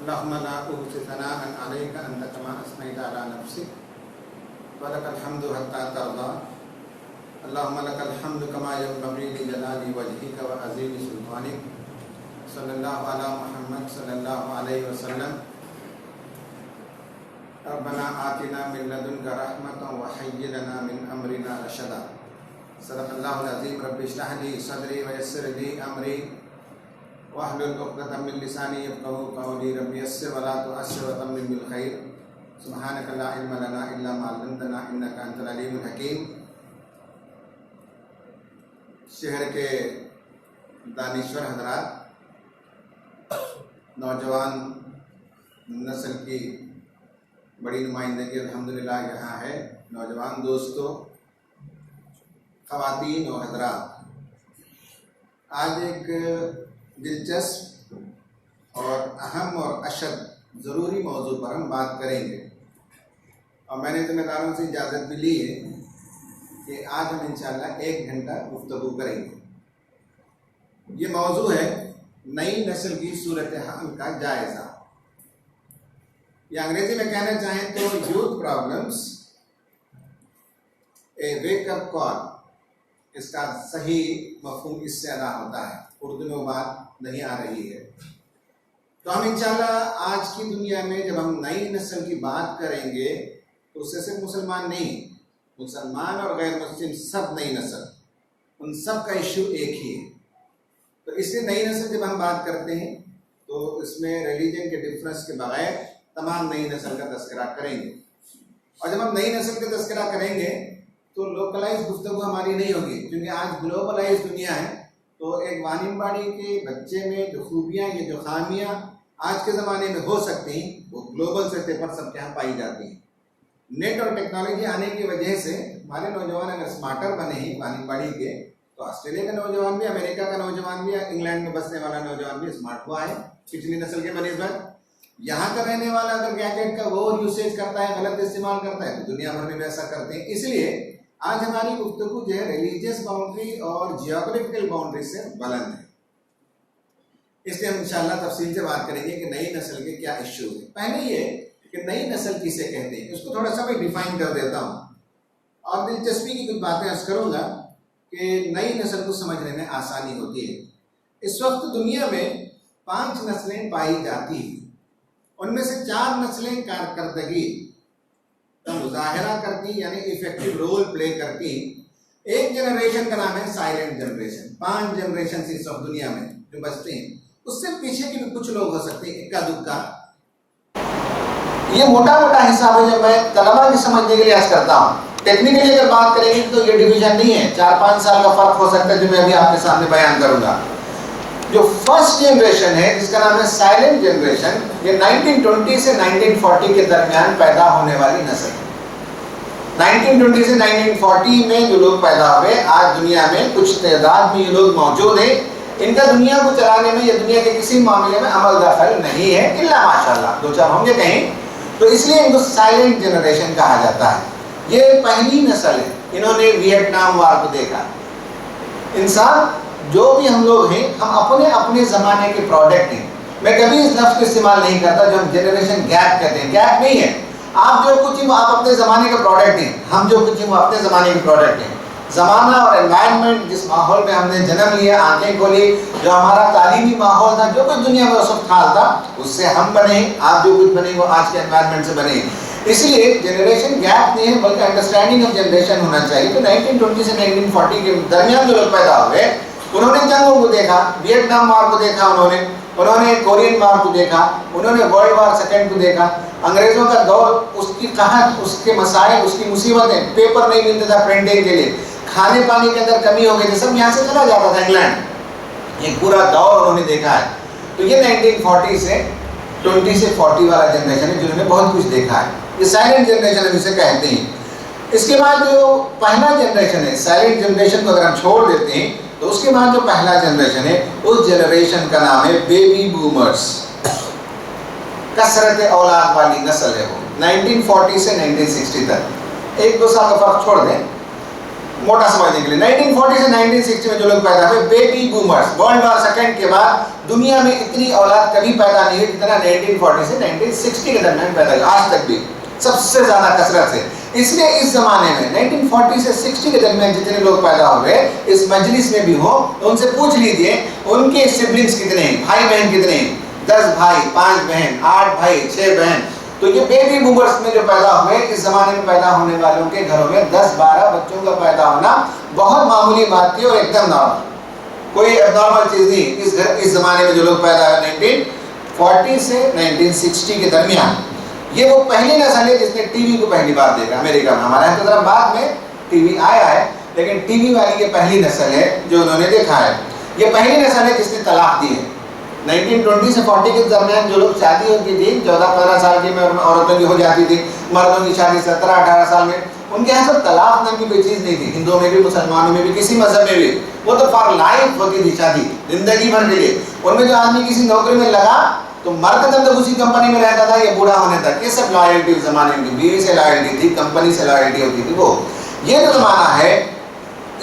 اللهم لا أحصي ثناء عليك أنت كما أثنيت على نفسك ولك الحمد حتى ترضى اللهم لك الحمد كما ينبغي لجلال وجهك وعظيم سلطانك صلى الله على محمد صلى الله عليه وسلم ربنا آتنا من لدنك رحمة وهيئ لنا من أمرنا رشدا صدق الله العظيم رب اشرح لي صدري ويسر لي أمري واحلل عقدة من لساني يفقهوا قولي رب يسر ولا تعسر وتمم بالخير سبحانك لا علم لنا إلا ما علمتنا إنك أنت العليم الحكيم. شہر کے دانشور حضرات، نوجوان نسل کی بڑی نمائندگی الحمدللہ یہاں ہے. نوجوان دوستوں، خواتین اور حضرات، آج ایک دلچسپ اور اہم اور اشد ضروری موضوع پر ہم بات کریں گے، اور میں نے ذمہ داروں سے اجازت بھی لی ہے کہ آج ہم انشاءاللہ 1 گھنٹہ گفتگو کریں گے. یہ موضوع ہے نئی نسل کی صورتحال کا جائزہ، یا انگریزی میں کہنا چاہیں تو یوتھ پرابلمس اے ویک اپ کال. اس کا صحیح مفہوم اس سے ادا ہوتا ہے، اردو میں بات نہیں آ رہی ہے. تو ہم انشاءاللہ آج کی دنیا میں جب ہم نئی نسل کی بات کریں گے تو اس سے صرف مسلمان نہیں، مسلمان اور غیر مسلم سب نئی نسل، ان سب کا ایشو ایک ہی ہے. تو اس لیے نئی نسل جب ہم بات کرتے ہیں تو اس میں ریلیجن کے ڈفرنس کے بغیر تمام نئی نسل کا تذکرہ کریں گے. اور جب ہم نئی نسل کا تذکرہ کریں گے تو لوکلائز گفتگو ہماری نہیں ہوگی، کیونکہ آج گلوبلائز دنیا ہے. تو ایک وانم باڑی کے بچے میں جو خوبیاں یا جو خامیاں آج کے زمانے میں ہو سکتی ہیں وہ گلوبل سطح پر سب کے یہاں پائی جاتی ہیں. نیٹ اور ٹیکنالوجی آنے کی وجہ سے ہمارے نوجوان اگر اسمارٹر بنے ہیں وانم باڑی کے، تو آسٹریلیا کا نوجوان بھی، امریکہ کا نوجوان بھی، انگلینڈ میں بسنے والا نوجوان بھی اسمارٹ ہوا ہے پچھلی نسل کے بنسبت. یہاں کا رہنے والا اگر گیجٹ کا وہ یوسیج کرتا ہے، غلط استعمال کرتا ہے، تو دنیا بھر میں بھی ایسا کرتے ہیں. اس لیے آج ہماری گفتگو جو ہے ریلیجیس باؤنڈری اور جیوگرافیکل باؤنڈری سے بلند ہے. اس لیے ہم انشاءاللہ تفصیل سے بات کریں گے کہ نئی نسل کے کیا ایشو ہیں. پہلے یہ کہ نئی نسل کسے کہتے ہیں، اس کو تھوڑا سا میں ڈیفائن کر دیتا ہوں، اور دلچسپی کی کچھ باتیں عرض کروں گا کہ نئی نسل کو سمجھنے میں آسانی ہوتی ہے. اس وقت دنیا میں 5 نسلیں پائی جاتی ہیں، ان میں سے 4 نسلیں کارکردگی کا مظاہرہ کرتی، یعنی افیکٹو رول پلے کرتی. ایک جنریشن کا نام ہے سائلنٹ جنریشن. 5 جنریشن اس وقت دنیا میں جو بچتے ہیں. اس سے پیچھے کے بھی کچھ لوگ ہو سکتے ہیں، اکا دکا. یہ موٹا موٹا حساب ہے جو میں طلبا کے سمجھنے کے لیے عرض کرتا ہوں. ٹیکنیکلی اگر بات کریں گے تو یہ ڈویژن نہیں ہے، 4-5 سال کا فرق ہو سکتا ہے جو میں ابھی آپ کے سامنے بیان کروں گا. جو فرسٹ جنریشن ہے جس کا نام ہے سائلنٹ جنریشن، یہ 1920 سے 1940 کے درمیان پیدا ہونے والی نسل ہے. 1920 سے 1940 میں جو لوگ پیدا ہوئے، آج دنیا میں کچھ تعداد میں یہ لوگ موجود ہیں. ان کا دنیا کو چلانے میں یا دنیا کے کسی معاملے میں عمل دخل نہیں ہے، الا ماشاءاللہ 2-4 ہوں گے کہیں. تو اس لیے ان کو سائلنٹ جنریشن کہا جاتا ہے. یہ پہلی نسل ہے، انہوں نے ویتنام وار کو دیکھا. انسان جو بھی ہم لوگ ہیں، ہم اپنے اپنے زمانے کے پروڈکٹ ہیں. میں کبھی اس لفظ کو استعمال نہیں کرتا جو ہم جنریشن گیپ کہتے ہیں. گیپ نہیں ہے، آپ جو کچھ ہیں وہ آپ اپنے زمانے کے پروڈکٹ ہیں، ہم جو کچھ ہیں وہ اپنے زمانے کے پروڈکٹ ہیں. زمانہ اور انوائرمنٹ، جس ماحول میں ہم نے جنم لیا، آنکھیں کھولی، جو ہمارا تعلیمی ماحول تھا، جو کچھ دنیا میں اس وقت حال تھا، اس سے ہم بنے. آپ جو کچھ بنے وہ آج کے انوائرمنٹ سے بنے. اس لیے جنریشن گیپ نہیں ہے بلکہ انڈرسٹینڈنگ آف جنریشن ہونا چاہیے. تو 1920 سے 1940 کے درمیان جو لوگ پیدا ہوئے انہوں نے جنگوں کو دیکھا، ویتنام وار کو دیکھا، انہوں نے کورین وار کو دیکھا، انہوں نے ورلڈ وار سیکنڈ کو دیکھا. انگریزوں کا دور، اس کی قحط، اس کے مسائل، اس کی مصیبتیں، پیپر نہیں ملتا تھا پرنٹنگ کے لیے، کھانے پانی کے اندر کمی ہو گئی تھی، سب یہاں سے چلا جاتا تھا انگلینڈ. یہ پورا دور انہوں نے دیکھا ہے. تو یہ 1940 سے 20 سے 40 والا جنریشن ہے جنہوں نے بہت کچھ دیکھا ہے. یہ سائلنٹ جنریشن ہم اسے کہتے ہیں. اس کے بعد جو پہلا جنریشن ہے، سائلنٹ جنریشن کو اگر ہم چھوڑ دیتے ہیں تو اس کے بعد جو پہلا جنریشن ہے اس جنریشن کا نام ہے بیبی بومرز. کثرت اولاد والی نسل ہے وہ. 1940 سے 1960 تک 1-2 سال کا فرق چھوڑ دیں. मोटा समझने के लिए। 1940 से 1960 में जो लोग पैदा हुए, baby boomers, world war second के बाद दुनिया में इतनी औलाद कभी पैदा नहीं हुई जितना 1940 से 1960 के दरमियान पैदा हुई, आज तक भी सबसे ज्यादा कसरत से। इसलिए इस जमाने में 1940 से 60 के दरमियान जितने लोग पैदा हुए, इस मजलिस में भी हो, तो उनसे पूछ लीजिए उनके सिबलिंग्स कितने हैं, भाई बहन कितने हैं। 10 भाई, 5 बहन, 8 भाई, 6 बहन। तो ये बेबी बूमर्स में जो पैदा हुए, इस जमाने में पैदा होने वालों के घरों में 10-12 बच्चों का पैदा होना बहुत मामूली बात थी और एकदम नॉर्मल, कोई एबनॉर्मल चीज नहीं। इस जमाने में जो लोग पैदा हुए 1940 से 1960 के दरमियान, ये वो पहली नस्ल है जिसने टीवी को पहली बार देखा अमेरिका में। हमारे यहाँ तो जरा बाद में टीवी आया है, लेकिन टीवी वाली ये पहली नस्ल है जो उन्होंने देखा है। ये पहली नस्ल है जिसने तलाक दी है। 1920 से 40 के दरमियान जो लोग शादी होती थी, 14-15 साल की में औरतों की हो जाती थी, मर्दों की शादी 17-18 साल में, उनके यहाँ सब तलाक नाम की कोई चीज़ नहीं थी। हिंदुओं में भी, मुसलमानों में भी, किसी मजहब में भी, वो तो फॉर लाइफ होती थी शादी, जिंदगी भर के लिए। उनमें जो आदमी किसी नौकरी में लगा तो मरते तब तक उसी कंपनी में रहता था, ये बूढ़ा होने तक। ये सब लॉयल्टी उस जमाने की, बीवी से लॉयल्टी थी, कंपनी से लॉयल्टी होती थी। वो ये जो जमाना है,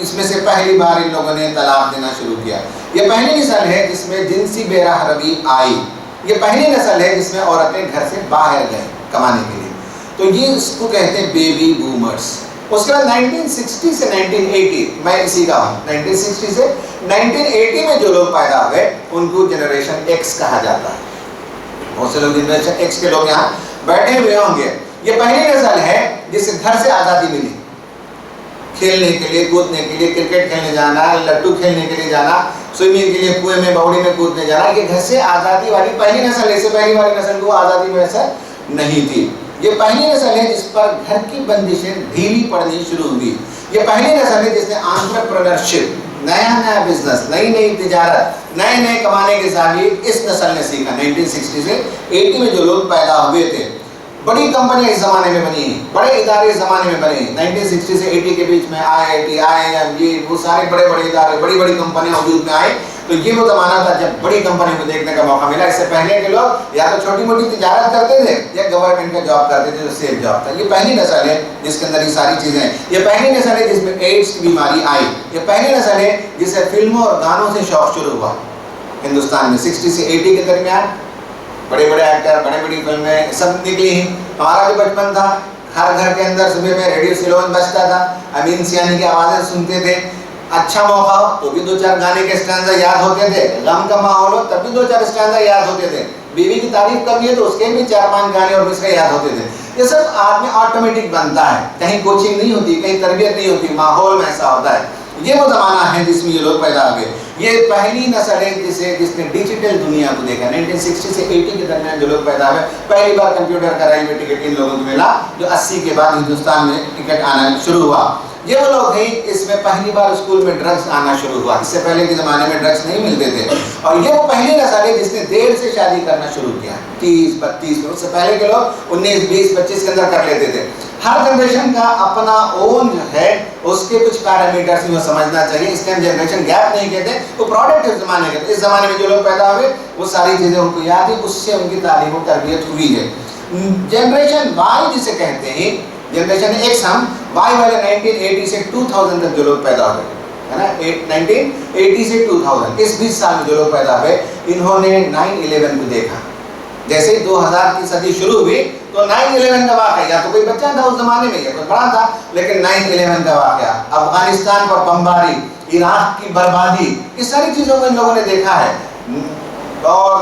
इसमें से पहली बार इन लोगों ने तलाक देना शुरू किया। ये पहली नस्ल है जिसमें जिनसी बेराहरवी आई। ये पहली नस्ल है जिसमें औरतें घर से बाहर गए कमाने के लिए। तो ये इसको कहते हैं बेबी बूमर्स। उसके बाद 1960 से 1980, मैं इसी का हूँ, 1960 से 1980 में जो लोग पैदा हुए उनको जनरेशन एक्स कहा जाता है। बहुत से लोग जनरेशन एक्स के लोग यहाँ बैठे हुए होंगे। ये पहली नस्ल है जिसे घर से आज़ादी मिली, खेलने के लिए, कूदने के लिए, क्रिकेट खेलने जाना, लट्टू खेलने के लिए जाना, स्विमिंग के लिए कुएं में, बावड़ी में कूदने जाना। ये घर से आज़ादी वाली पहली नस्ल है। इससे पहली वाली नस्ल को आज़ादी में ऐसा नहीं थी। ये पहली नस्ल है जिस पर घर की बंदिशें ढीली पड़नी शुरू हुई। ये पहली नस्ल है जिसने एंटरप्रेन्योरशिप, नया बिजनेस, नई तिजारत, नए कमाने के जाविये इस नस्ल ने सीखा। 1960 से 80 में जो लोग पैदा हुए थे, बड़ी कंपनियां इस जमाने में बनी हैं, बड़े इदारे इस जमाने में बने हैं। 1960 से 80 के बीच में IIT, IIM, ये वो सारे बड़े इदारे, बड़ी कंपनियां वजूद में आई। तो ये वो जमाना था जब बड़ी कंपनियों को देखने का मौका मिला। इससे पहले के लोग या तो छोटी मोटी तिजारत करते थे या गवर्नमेंट का जॉब करते थे, जो सेफ जॉब था। ये पहली नस्ल है जिसके अंदर ये सारी चीजें हैं। ये पहली नस्ल है जिसमें एड्स की बीमारी आई। ये पहली नस्ल है जिसे फिल्मों और गानों से शौक शुरू हुआ हिंदुस्तान में। 60 से 80 के दरमियान बड़े एक्टर, बड़ी फिल्में सब निकली हैं। हमारा जो बचपन था, हर घर के अंदर सुबह में रेडियो सिलोन बजता था, अमीन सियानी की आवाज़ें सुनते थे। अच्छा मौका हो तो भी 2-4 गाने के स्टैंजा याद होते थे, गम का माहौल हो तब भी 2-4 स्टैंजा याद होते थे, बीवी की तारीफ करनी है तो उसके भी 4-5 गाने और मिसरे याद होते थे। ये सब आदमी ऑटोमेटिक बनता है, कहीं कोचिंग नहीं होती, कहीं तरबियत नहीं होती, माहौल में ऐसा होता है। ये वो ज़माना है जिसमें ये लोग पैदा हुए। ये पहली नस्ल है जिसने डिजिटल दुनिया को देखा। 1960 से 80 के दरमियान जो लोग पैदा हुए, पहली बार कंप्यूटर का रेलवे टिकट इन लोगों को मिला, जो 80 के बाद हिंदुस्तान में टिकट आना शुरू हुआ। ये वो लोग हैं इसमें पहली बार स्कूल में ड्रग्स आना शुरू हुआ। इससे पहले के ज़माने में ड्रग्स नहीं मिलते थे। और ये वो पहली नस्ल है जिसने देर से शादी करना शुरू किया, 30-32 में। उससे पहले के लोग 19, 20, 25 के अंदर कर लेते थे। हर जनरेशन का अपना ओन जो है, उसके कुछ पैरामीटर्स में समझना चाहिए। इसलिए हम जनरेशन गैप नहीं कहते, वो प्रोडक्ट इस ज़माने के। इस ज़माने में जो लोग पैदा हुए वो सारी चीज़ें उनको याद है, उससे उनकी तालीम और तरबियत हुई है। जनरेशन वाई जिसे कहते हैं, जनरेशन एक्स हम वाई वाले 1980 से 2000 तक जो लोग पैदा हुए, है ना, 1980 से 2000, इस 20 साल में जो लोग पैदा हुए, इन्होंने 9/11 को देखा। जैसे ही 2000 की सदी शुरू हुई तो 9/11 का वाक़या, या तो कोई बच्चा था उस जमाने में या कोई बड़ा था, लेकिन 9/11 का वाक़या, अफगानिस्तान पर बमबारी, इराक की बर्बादी, इस सारी चीज़ों को इन लोगों ने देखा है। और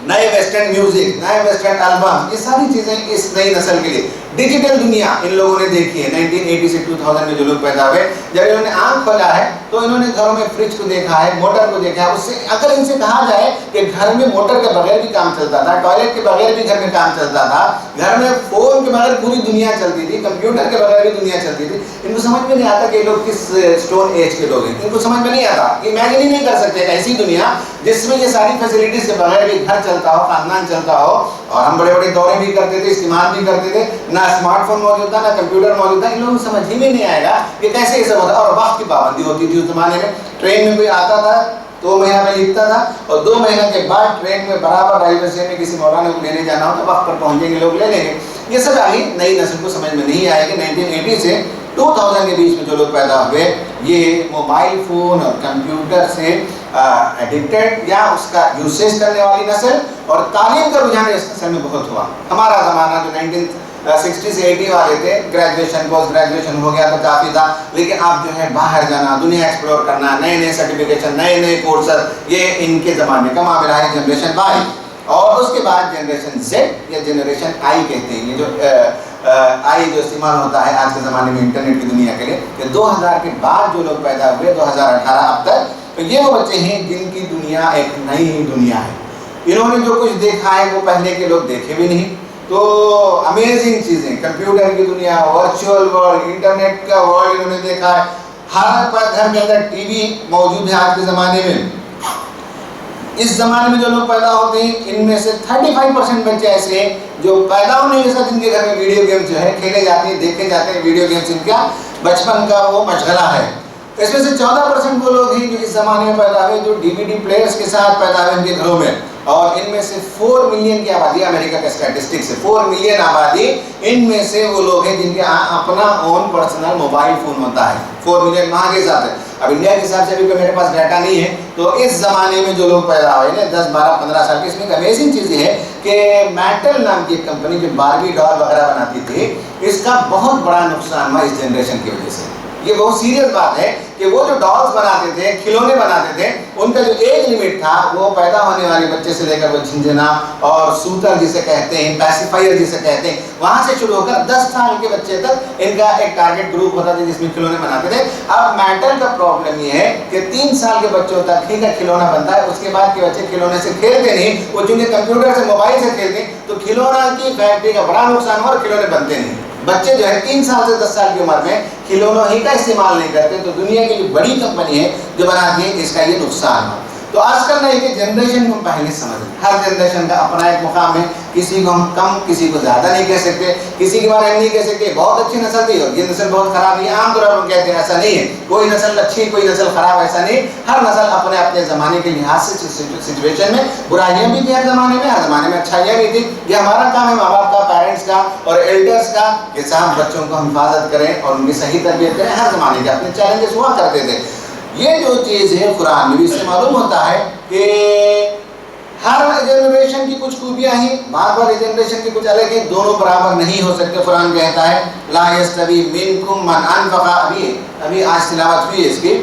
नए वेस्टर्न म्यूजिक, नए वेस्टर्न एल्बम, ये सारी चीज़ें इस नई नस्ल के लिए। डिजिटल दुनिया इन लोगों ने देखी है। 1980 से 2000 में जो लोग पैदा हुए, जब इन्होंने आंख खोला है तो इन्होंने घरों में फ्रिज को देखा है, मोटर को देखा है। उससे अगर इनसे कहा जाए कि घर में मोटर के बगैर भी काम चलता था, टॉयलेट के बगैर भी घर में काम चलता था, घर में फ़ोन के बगैर पूरी दुनिया चलती थी, कंप्यूटर के बगैर भी दुनिया चलती थी, इनको समझ में नहीं आता कि ये लोग किस स्टोन एज के लोग हैं। इनको समझ में नहीं आता, इमेजिन ही नहीं कर सकते ऐसी दुनिया जिसमें ये सारी फैसिलिटीज़ के बगैर भी घर चलता हो, खानदान चलता हो, और हम बड़े दौरे भी करते थे, इस्तेमाल भी करते थे, ना स्मार्टफोन मौजूद था, ना कंप्यूटर मौजूद था। इन लोगों को समझ ही में नहीं आएगा कि कैसे ये सब होता। और वक्त की पाबंदी होती थी उस जमाने में। ट्रेन में कोई आता था 2 महीना में लिखता था, और 2 महीने के बाद ट्रेन में बराबर रेलवे स्टेशन में किसी मौलाना को लेने जाना हो तो वक्त पर पहुंचेंगे, लोग ले लेंगे। ये सब अभी नई नस्ल को समझ में नहीं आएगी। 1980 से 2000 के बीच में जो लोग पैदा हुए ये मोबाइल फ़ोन और कंप्यूटर से एडिक्टेड या उसका यूसेज करने वाली नस्ल और तालीम का रुझान इस नस्ल में बहुत हुआ। हमारा ज़माना जो 1960 से 80 वाले थे, ग्रेजुएशन पोस्ट ग्रेजुएशन हो गया तो काफ़ी था, लेकिन अब जो है बाहर जाना, दुनिया एक्सप्लोर करना, नए नए सर्टिफिकेशन, नए नए कोर्सेस, ये इनके ज़माने का मामला है। जनरेशन वाई और उसके बाद जनरेशन जेड या जनरेशन आई कहते हैं, ये जो आई जो इस्तेमाल होता है आज के ज़माने में इंटरनेट की दुनिया के लिए, कि 2000 के बाद जो लोग पैदा हुए 2018 अब तक, तो ये वो बच्चे हैं जिनकी दुनिया एक नई दुनिया है। इन्होंने जो कुछ देखा है वो पहले के लोग देखे भी नहीं। तो अमेजिंग चीज़ें, कंप्यूटर की दुनिया, वर्चुअल वर्ल्ड, इंटरनेट का वर्ल्ड इन्होंने देखा है। हर घर के अंदर टीवी मौजूद है आज के ज़माने में। इस ज़माने में जो लोग पैदा होते हैं इनमें से 35% बच्चे ऐसे हैं जो पैदा होने के साथ इनके घर में वीडियो गेम जो है खेले जाते हैं, देखे जाते हैं। वीडियो गेम्स इनका बचपन का वो मशगला है। इसमें से 14% वो लोग हैं जो इस ज़माने में पैदा हुए जो DVD प्लेयर्स के साथ पैदा हुए इनके घरों में, और इनमें से 4 मिलियन की आबादी, अमेरिका का स्टैटिस्टिक्स है, 4 मिलियन आबादी, इनमें से वो लोग हैं जिनके अपना ओन पर्सनल मोबाइल फ़ोन होता है। 4 मिलियन वहाँ के हिसाब से, अब इंडिया के हिसाब से भी मेरे पास डाटा नहीं है। तो इस ज़माने में जो लोग पैदा हुए ना 10, 12, 15 साल के, इसमें एक अमेजिंग चीज़ है कि मैटल नाम की एक कंपनी जो बार्बी डॉल वगैरह बनाती थी, इसका बहुत बड़ा नुकसान हुआ इस जनरेशन की वजह से। ये बहुत सीरियस बात है कि वो जो डॉल्स बनाते थे, खिलौने बनाते थे, उनका जो एज लिमिट था वो पैदा होने वाले बच्चे से लेकर वो झिंझना और सूतर जिसे कहते हैं, पैसिफायर जिसे कहते हैं, वहाँ से शुरू होकर 10 साल के बच्चे तक इनका एक टारगेट ग्रुप होता था जिसमें खिलौने बनाते थे। अब मैटल का प्रॉब्लम ये है कि 3 साल के बच्चों तक ठीक है खिलौना बनता है, उसके बाद के बच्चे खिलौने से खेलते नहीं, वो चूंकि कंप्यूटर से मोबाइल से खेलते हैं, तो खिलौना की फैक्ट्री का बड़ा नुकसान हुआ और खिलौने बनते नहीं। बच्चे जो है 3 साल से 10 साल की उम्र में खिलौनों ही का इस्तेमाल नहीं करते, तो दुनिया की जो बड़ी कंपनी है जो बनाती है इसका ये नुकसान है। तो आजकल ना ये जनरेशन को हम पहले समझ, हर जनरेशन का अपना एक मुकाम है, किसी को हम कम किसी को ज़्यादा नहीं कह सकते, किसी के बारे में नहीं कह सकते बहुत अच्छी नस्ल थी और ये नस्ल बहुत ख़राब है, आमतौर पर कहते हैं, ऐसा नहीं है। कोई नस्ल अच्छी कोई नस्ल ख़राब, ऐसा नहीं। हर नस्ल अपने अपने ज़माने के लिहाज से सिचुएशन में बुराइयाँ भी थी, हर ज़माने में अच्छाइयाँ भी थी। ये हमारा काम है, माँ बाप का, पेरेंट्स का और एल्डर्स का, कि साहब बच्चों को हम हिफाजत करें और उनकी सही तरबियत करें। हर ज़माने के अपने चैलेंजेस हुआ करते थे। ये जो चीज़ है कुरान में भी इससे मालूम होता है कि हर जनरेशन की कुछ खूबियाँ हैं, बार बार जनरेशन की कुछ अलग है, दोनों बराबर नहीं हो सकते। कुरान कहता है ला यस्तवी मिनकुम मन अनफक़ा, अभी आज तिलावत हुई इसकी,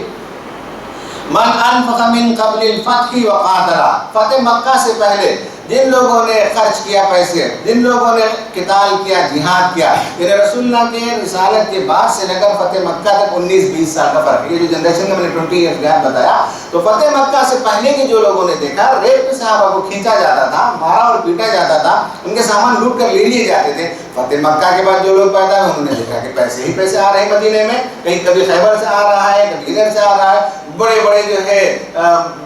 मन अनफक़ा मिन क़ब्लिल फ़त्हि व क़ातला, फ़तह मक्का से पहले जिन लोगों ने खर्च किया पैसे, जिन लोगों ने किताल किया, जिहाद किया, यानी रसूलुल्लाह के रिसालत के बाद से लेकर फ़तह मक्का तक 19-20 साल का फ़र्क है। ये जो जनरेशन का मैंने 20 ईयर्स गैप बताया, तो फ़तह मक्का से पहले के जो लोगों ने देखा, रेप पे सहाबा को खींचा जाता था, मारा और पीटा जाता था, उनके सामान लूट कर ले लिए जाते थे। फ़तह मक्का के बाद जो लोग पैदा हुए उन्होंने देखा कि पैसे ही पैसे आ रहे हैं मदीने में, कहीं कभी खैबर से आ रहा है, कभी इधर से आ रहा है। बड़े बड़े जो है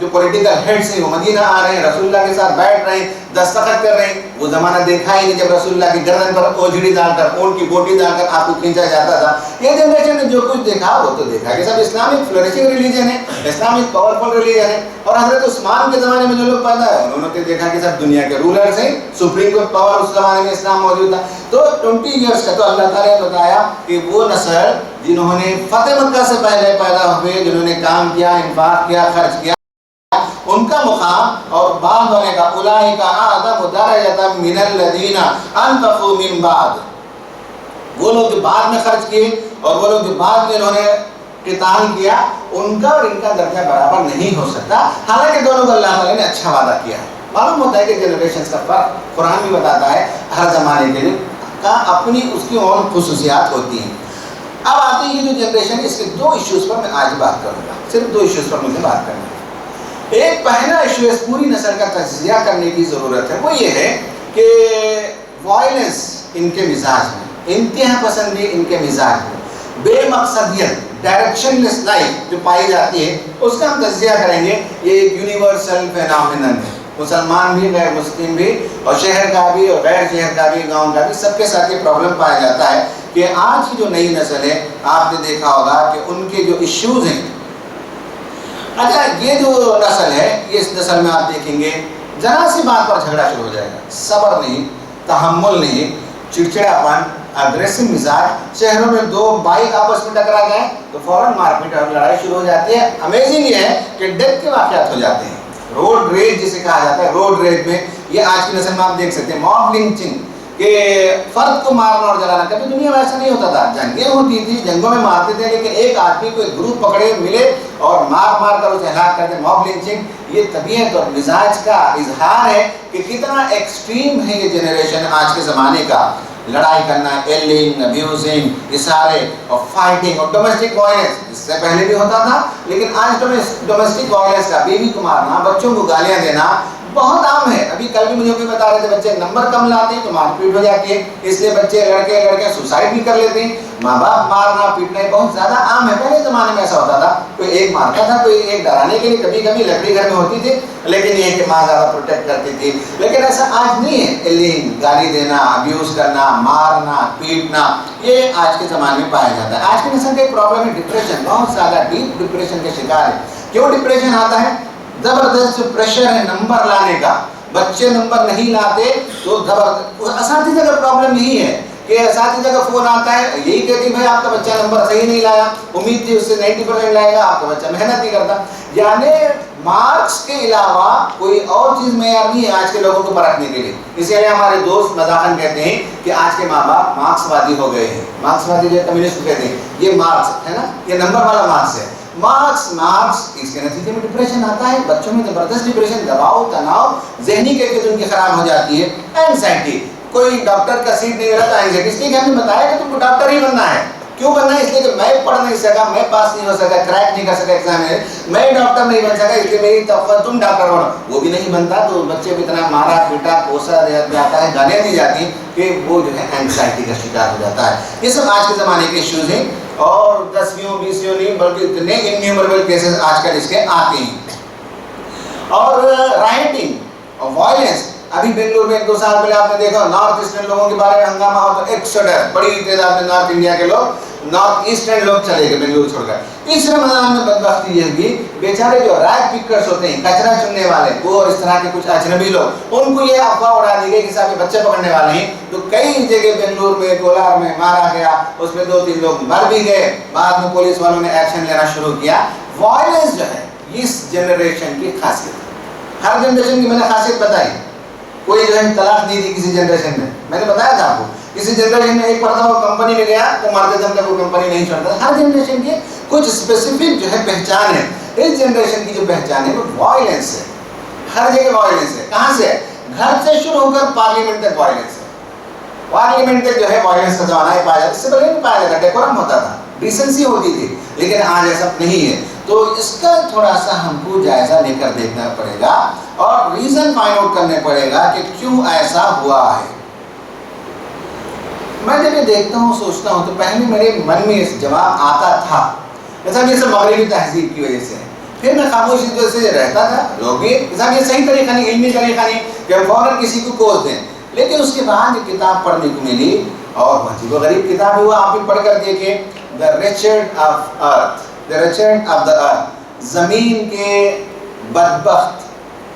जो पॉलिटिकल हेड्स हैं वो मदीना आ रहे हैं, रसूलुल्लाह के साथ बैठ रहे हैं, दस्तखत कर रहे हैं। वो ज़माना देखा ही नहीं जब रसूलुल्लाह की गर्दन पर ओझड़ी डालकर, ऊँट की बोटी डालकर आपको खींचा जाता था। ये जनरेशन ने जो कुछ देखा वो तो देखा कि सब इस्लामिक फ्लोरिशिंग रिलीजन है, इस्लामिक पावरफुल रिलीजन है। और हज़रत उस्मान के ज़माने में जो लोग पैदा है उन्होंने तो देखा कि सब दुनिया के रूलर्स हैं, सुप्रीम कोर्ट पावर उस ज़माने में इस्लाम मौजूद था। तो 20 ईयर्स का तो अल्लाह ताला ने बताया कि वो नस्ल जिन्होंने फ़तह मक्का से पहले पैदा हुए, जिन्होंने काम किया, इंफाक किया, खर्च किया, उनका मुकाम और बाद होने का उलाइका आदम दरजतम मिनल लदीना अनफक़ू मिन बाद, वो लोग जो बाद में खर्च किए और वो लोग जो बाद में इन्होंने किताल किया, उनका और इनका दर्जा बराबर नहीं हो सकता। हालांकि दोनों को अल्लाह ताला ने अच्छा वादा किया है। मालूम होता है कि जनरेशन का फ़र्क कुरान भी बताता है, हर ज़माने के लिए का अपनी उसकी और खुसूसियात होती हैं। अब आती है जो जनरेशन, इसके 2 इश्यूज़ पर मैं आज बात करूँगा, सिर्फ 2 इश्यूज़ पर मुझे बात करनी है। एक पहला इशू इस पूरी नस्ल का तज्ज़िया करने की ज़रूरत है, वो ये है कि वायलेंस इनके मिजाज में, इंतहा पसंदी इनके मिजाज में, बेमकसदियत, डायरेक्शनलेस लाइफ जो पाई जाती है, उसका हम तज्ज़िया करेंगे। ये एक यूनिवर्सल फेनोमेनन है, मुसलमान भी, गैर मुस्लिम भी, और शहर का भी और गैर शहर का भी, गांव का भी, सबके साथ ये प्रॉब्लम पाया जाता है कि आज की जो नई नस्ल है, आपने देखा होगा कि उनके जो इश्यूज़ हैं, अच्छा ये जो नस्ल है, ये इस नस्ल में आप देखेंगे जरा सी बात पर झगड़ा शुरू हो जाएगा, सब्र नहीं, तहम्मुल नहीं, चिड़चिड़ापन, اگریسو مزاج، شہروں میں دو بائک آپس میں ٹکرا جائیں تو فوراً مار پیٹ اور لڑائی شروع ہو جاتی ہے. امیزنگ یہ ہے کہ ڈیتھ کے واقعات ہو جاتے ہیں. روڈ ریج جسے کہا جاتا ہے، روڈ ریج میں یہ آج کی نسل میں آپ دیکھ سکتے ہیں. موب لنچنگ کہ فرد کو مارنا اور جلانا، کبھی دنیا میں ایسا نہیں ہوتا تھا. جنگیں ہوتی تھی، جنگوں میں مارتے تھے، لیکن ایک آدمی کو ایک گروپ پکڑے ملے اور مار مار کر اسے ہلاک کرتے. موب لنچنگ یہ طبیعت اور مزاج کا اظہار ہے کہ کتنا ایکسٹریم ہے یہ جنریشن آج کے زمانے کا. لڑائی کرنا، ایلنگ، ابیوزنگ، اشارے اور فائٹنگ اور ڈومیسٹک وائلنس. اس سے پہلے بھی ہوتا تھا، لیکن آج ڈومیسٹک وائلنس کا، بیوی کو مارنا، بچوں کو گالیاں دینا بہت عام ہے. ابھی کل بھی مجھے کوئی بتا رہے تھے بچے نمبر کم لاتے ہیں تو مار پیٹ ہو جاتی ہے، اس لیے بچے لڑکے سوسائڈ بھی کر لیتے ہیں. ماں باپ مارنا پیٹنا بہت زیادہ عام ہے. پہلے زمانے میں ایسا ہوتا تھا، کوئی ایک مارتا تھا، کوئی ایک ڈرانے کے لیے کبھی کبھی لکڑی گھر میں ہوتی تھی، لیکن یہ کہ ماں زیادہ پروٹیکٹ کرتی تھی. لیکن ایسا آج نہیں ہے. ایلنگ، گالی دینا، ابیوز کرنا، مارنا پیٹنا، یہ آج کے زمانے میں پایا جاتا ہے. آج کی نسل کا ایک پرابلم ہے ڈپریشن. بہت زیادہ ڈیپ ڈپریشن کے شکار ہے. کیوں ڈپریشن آتا ہے؟ زبردست پریشر ہے نمبر لانے کا. بچے نمبر نہیں لاتے تو اساتذہ کا پرابلم یہی ہے کہ اساتذہ کا فون آتا ہے، یہی کہتی بھائی آپ کا بچہ نمبر صحیح نہیں لایا، امید تھی اس سے 90% لائے گا، آپ کا بچہ محنت نہیں کرتا. یعنی مارکس کے علاوہ کوئی اور چیز معیار نہیں ہے آج کے لوگوں کو پرکھنے کے لیے. اسی لیے ہمارے دوست مزاحن کہتے ہیں کہ آج کے ماں باپ مارکس وادی ہو گئے ہیں. مارکس وادی جو کمیونسٹ کہتے ہیں، یہ مارکس ہے نا، یہ نمبر والا مارکس ہے. مارکس اس کے نتیجے میں ڈپریشن آتا ہے. بچوں میں زبردست ڈپریشن، دباؤ، تناؤ، ذہنی کیفیت ان کی خراب ہو جاتی ہے. اینزائٹی، کوئی ڈاکٹر کا سیٹ نہیں ملا تو اینزائٹی. اس لیے کہ ہم نے بتایا کہ تم کو ڈاکٹر ہی بننا ہے. کیوں بننا ہے؟ اس لیے کہ میں پڑھ نہیں سکا، میں پاس نہیں ہو سکا، کریک نہیں کر سکا ایگزام میں، میں ڈاکٹر نہیں بن سکا، اس لیے میری توقع تم ڈاکٹر بنو. وہ بھی نہیں بنتا تو بچے کو اتنا مارا پیٹا کوسا جاتا ہے، گالیاں دی جاتی کہ وہ جو ہے اینزائٹی کا شکار ہو جاتا ہے. یہ سب آج کے زمانے کے ایشوز ہیں، اور 10 20 نہیں بلکہ اتنے انیومریبل کیسز آج کل اس کے آتے ہیں. اور رائٹنگ اور وائلنس. ابھی بنگلور میں 1-2 سال پہلے آپ نے دیکھا نارتھ ایسٹرن لوگوں کے بارے میں ہنگامہ ہو تو ایکسوڈس، بڑی تعداد میں نارتھ انڈیا کے لوگ، نارتھ ایسٹرن لوگ چلے گئے بنگلور چھوڑ کر. اس رمضان میں بدبختی یہ ہوئی، بیچارے جو ریگ پکرز ہوتے ہیں، کچرا چننے والے، وہ اور اس طرح کے کچھ اجنبی لوگ، ان کو یہ افواہ اڑا دی گئی کہ صاحب بچے پکڑنے والے ہیں. تو کئی جگہ بنگلور میں، کولار میں مارا گیا، اس میں 2-3 لوگ مر بھی گئے. بعد میں پولیس والوں نے ایکشن لینا شروع کیا. وائلنس جو ہے اس جنریشن کی خاصیت. ہر جنریشن کی میں نے خاصیت بتائی. کوئی جو ہے طلاق نہیں دی کسی جنریشن میں نے بتایا تھا آپ کو. کسی جنریشن میں ایک مرتبہ وہ کمپنی میں گیا تو مرتے دم تک وہ کمپنی نہیں چھوڑتا. ہر جنریشن کی کچھ اسپیسیفک جو ہے پہچان ہے. اس جنریشن کی جو پہچان ہے وہ وائلنس ہے. ہر جگہ وائلنس ہے. کہاں سے؟ گھر سے شروع ہو کر پارلیمنٹ تک وائلنس ہے. پارلیمنٹ تک جو ہے وائلنس کا زمانہ ہے پایا جاتا. اس سے پہلے نہیں پایا جاتا، ڈیکورم ہوتا تھا، ڈیسنسی ہوتی تھی، لیکن آج ایسا نہیں ہے. تو اس کا تھوڑا سا ہم کو جائزہ لے کر دیکھنا پڑے گا اور ریزن فائنڈ آؤٹ کرنے پڑے گا کہ کیوں ایسا ہوا ہے. میں جب یہ دیکھتا ہوں سوچتا ہوں تو پہلے میرے من میں اس جواب آتا تھا جیسا یہ سب مغربی تہذیب کی وجہ سے. پھر میں خاموشی کی وجہ سے رہتا تھا. لوگ بھی جیسا یہ صحیح طریقہ نہیں، علمی طریقہ نہیں کہ ہم فوراً کسی کو کوس دیں. لیکن اس کے بعد ایک کتاب پڑھنے کو ملی اور عجیب و غریب کتاب ہوا. آپ بھی پڑھ کر دیکھیں، The Wretched of Earth، The Wretched of the Earth، زمین کے بدبخت.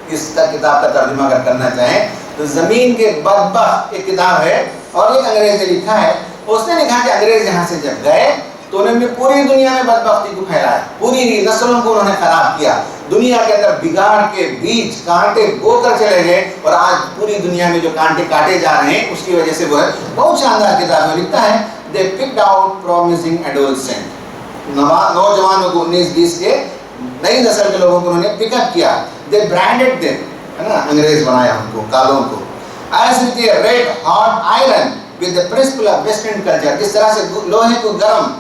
اس کا کتاب کا ترجمہ اگر کرنا چاہیں تو زمین کے بدبخت ایک کتاب ہے، اور ایک انگریز نے لکھا ہے. اس نے لکھا کہ انگریز یہاں سے جب گئے تو انہوں نے پوری دنیا میں بدبختی کو پھیلایا، پوری نسلوں کو انہوں نے خراب کیا. دنیا کے اندر بگاڑ کے بیج کانٹے بو کر چلے گئے، اور آج پوری دنیا میں جو کانٹے کاٹے جا رہے ہیں اس کی وجہ سے وہ ہے. بہت شاندار کتاب میں لکھتا ہے They picked out promising adolescent، نوجوانوں کو 19-20 کے نئی نسل کے لوگوں کو انہوں نے پک اپ کیا. They branded them، ہے نا، انگریز بنایا ان کو، کالوں کو. As with a red hot iron with the principle of western culture، جس طرح سے لوہے کو گرم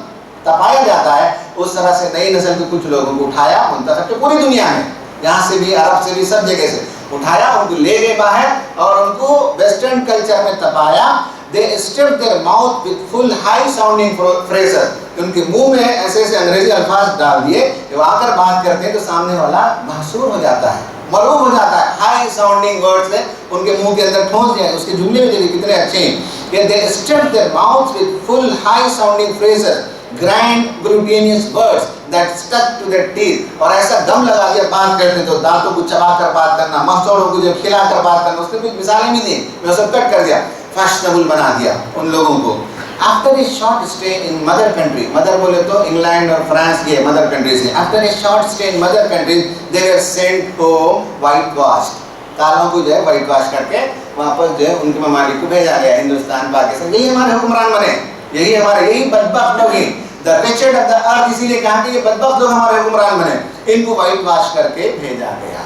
تپایا جاتا ہے اس طرح سے نئی نسل کے کچھ لوگوں کو اٹھایا، منتخب کہ پوری دنیا میں، یہاں سے بھی، عرب سے بھی، سب جگہ سے اٹھایا، ان کو لے گئے باہر اور ان کو ویسٹرن کلچر میں تپایا. They stuffed their mouth with full high sounding phrases، ان کے منہ میں ایسے ایسے انگریزی الفاظ ڈال دیے کہ وہ آ کر بات کرتے ہیں تو سامنے والا محصور ہو جاتا ہے، مرعوب ہو جاتا ہے. ہائی ساؤنڈنگ ورڈز سے ان کے منہ کے اندر ٹھونس دیا. اس کے جملے میں دیکھیں کتنے اچھے ہیں کہ they stuffed their mouths with full high sounding phrases، grand glutinous words that stuck to their teeth، اور ایسا دم لگا دیا بات کرتے تو دانتوں کو چبا کر بات کرنا، محصوروں کو جب کھلا کر بات کرنا. اس نے کچھ مثالیں بھی دی، میں سب کٹ کر دیا. فیشنبل بنا دیا ان لوگوں کو. After a short stay in mother country, mother بولے تو انگلینڈ اور فرانس یہ mother countries ہیں. After a short stay in mother countries, they were sent home whitewashed. کالوں کو جو ہے وائٹ واش کر کے واپس جو ہے ان کے ممالک کو بھیجا گیا, ہندوستان, پاکستان. یہی ہمارے حکمران بنے, یہی بدبخت لوگ ہیں. The wretched of the earth, اسی لیے کہا کہ یہ بدبخت لوگ ہمارے حکمران بنے, ان کو وائٹ واش کر کے بھیجا گیا.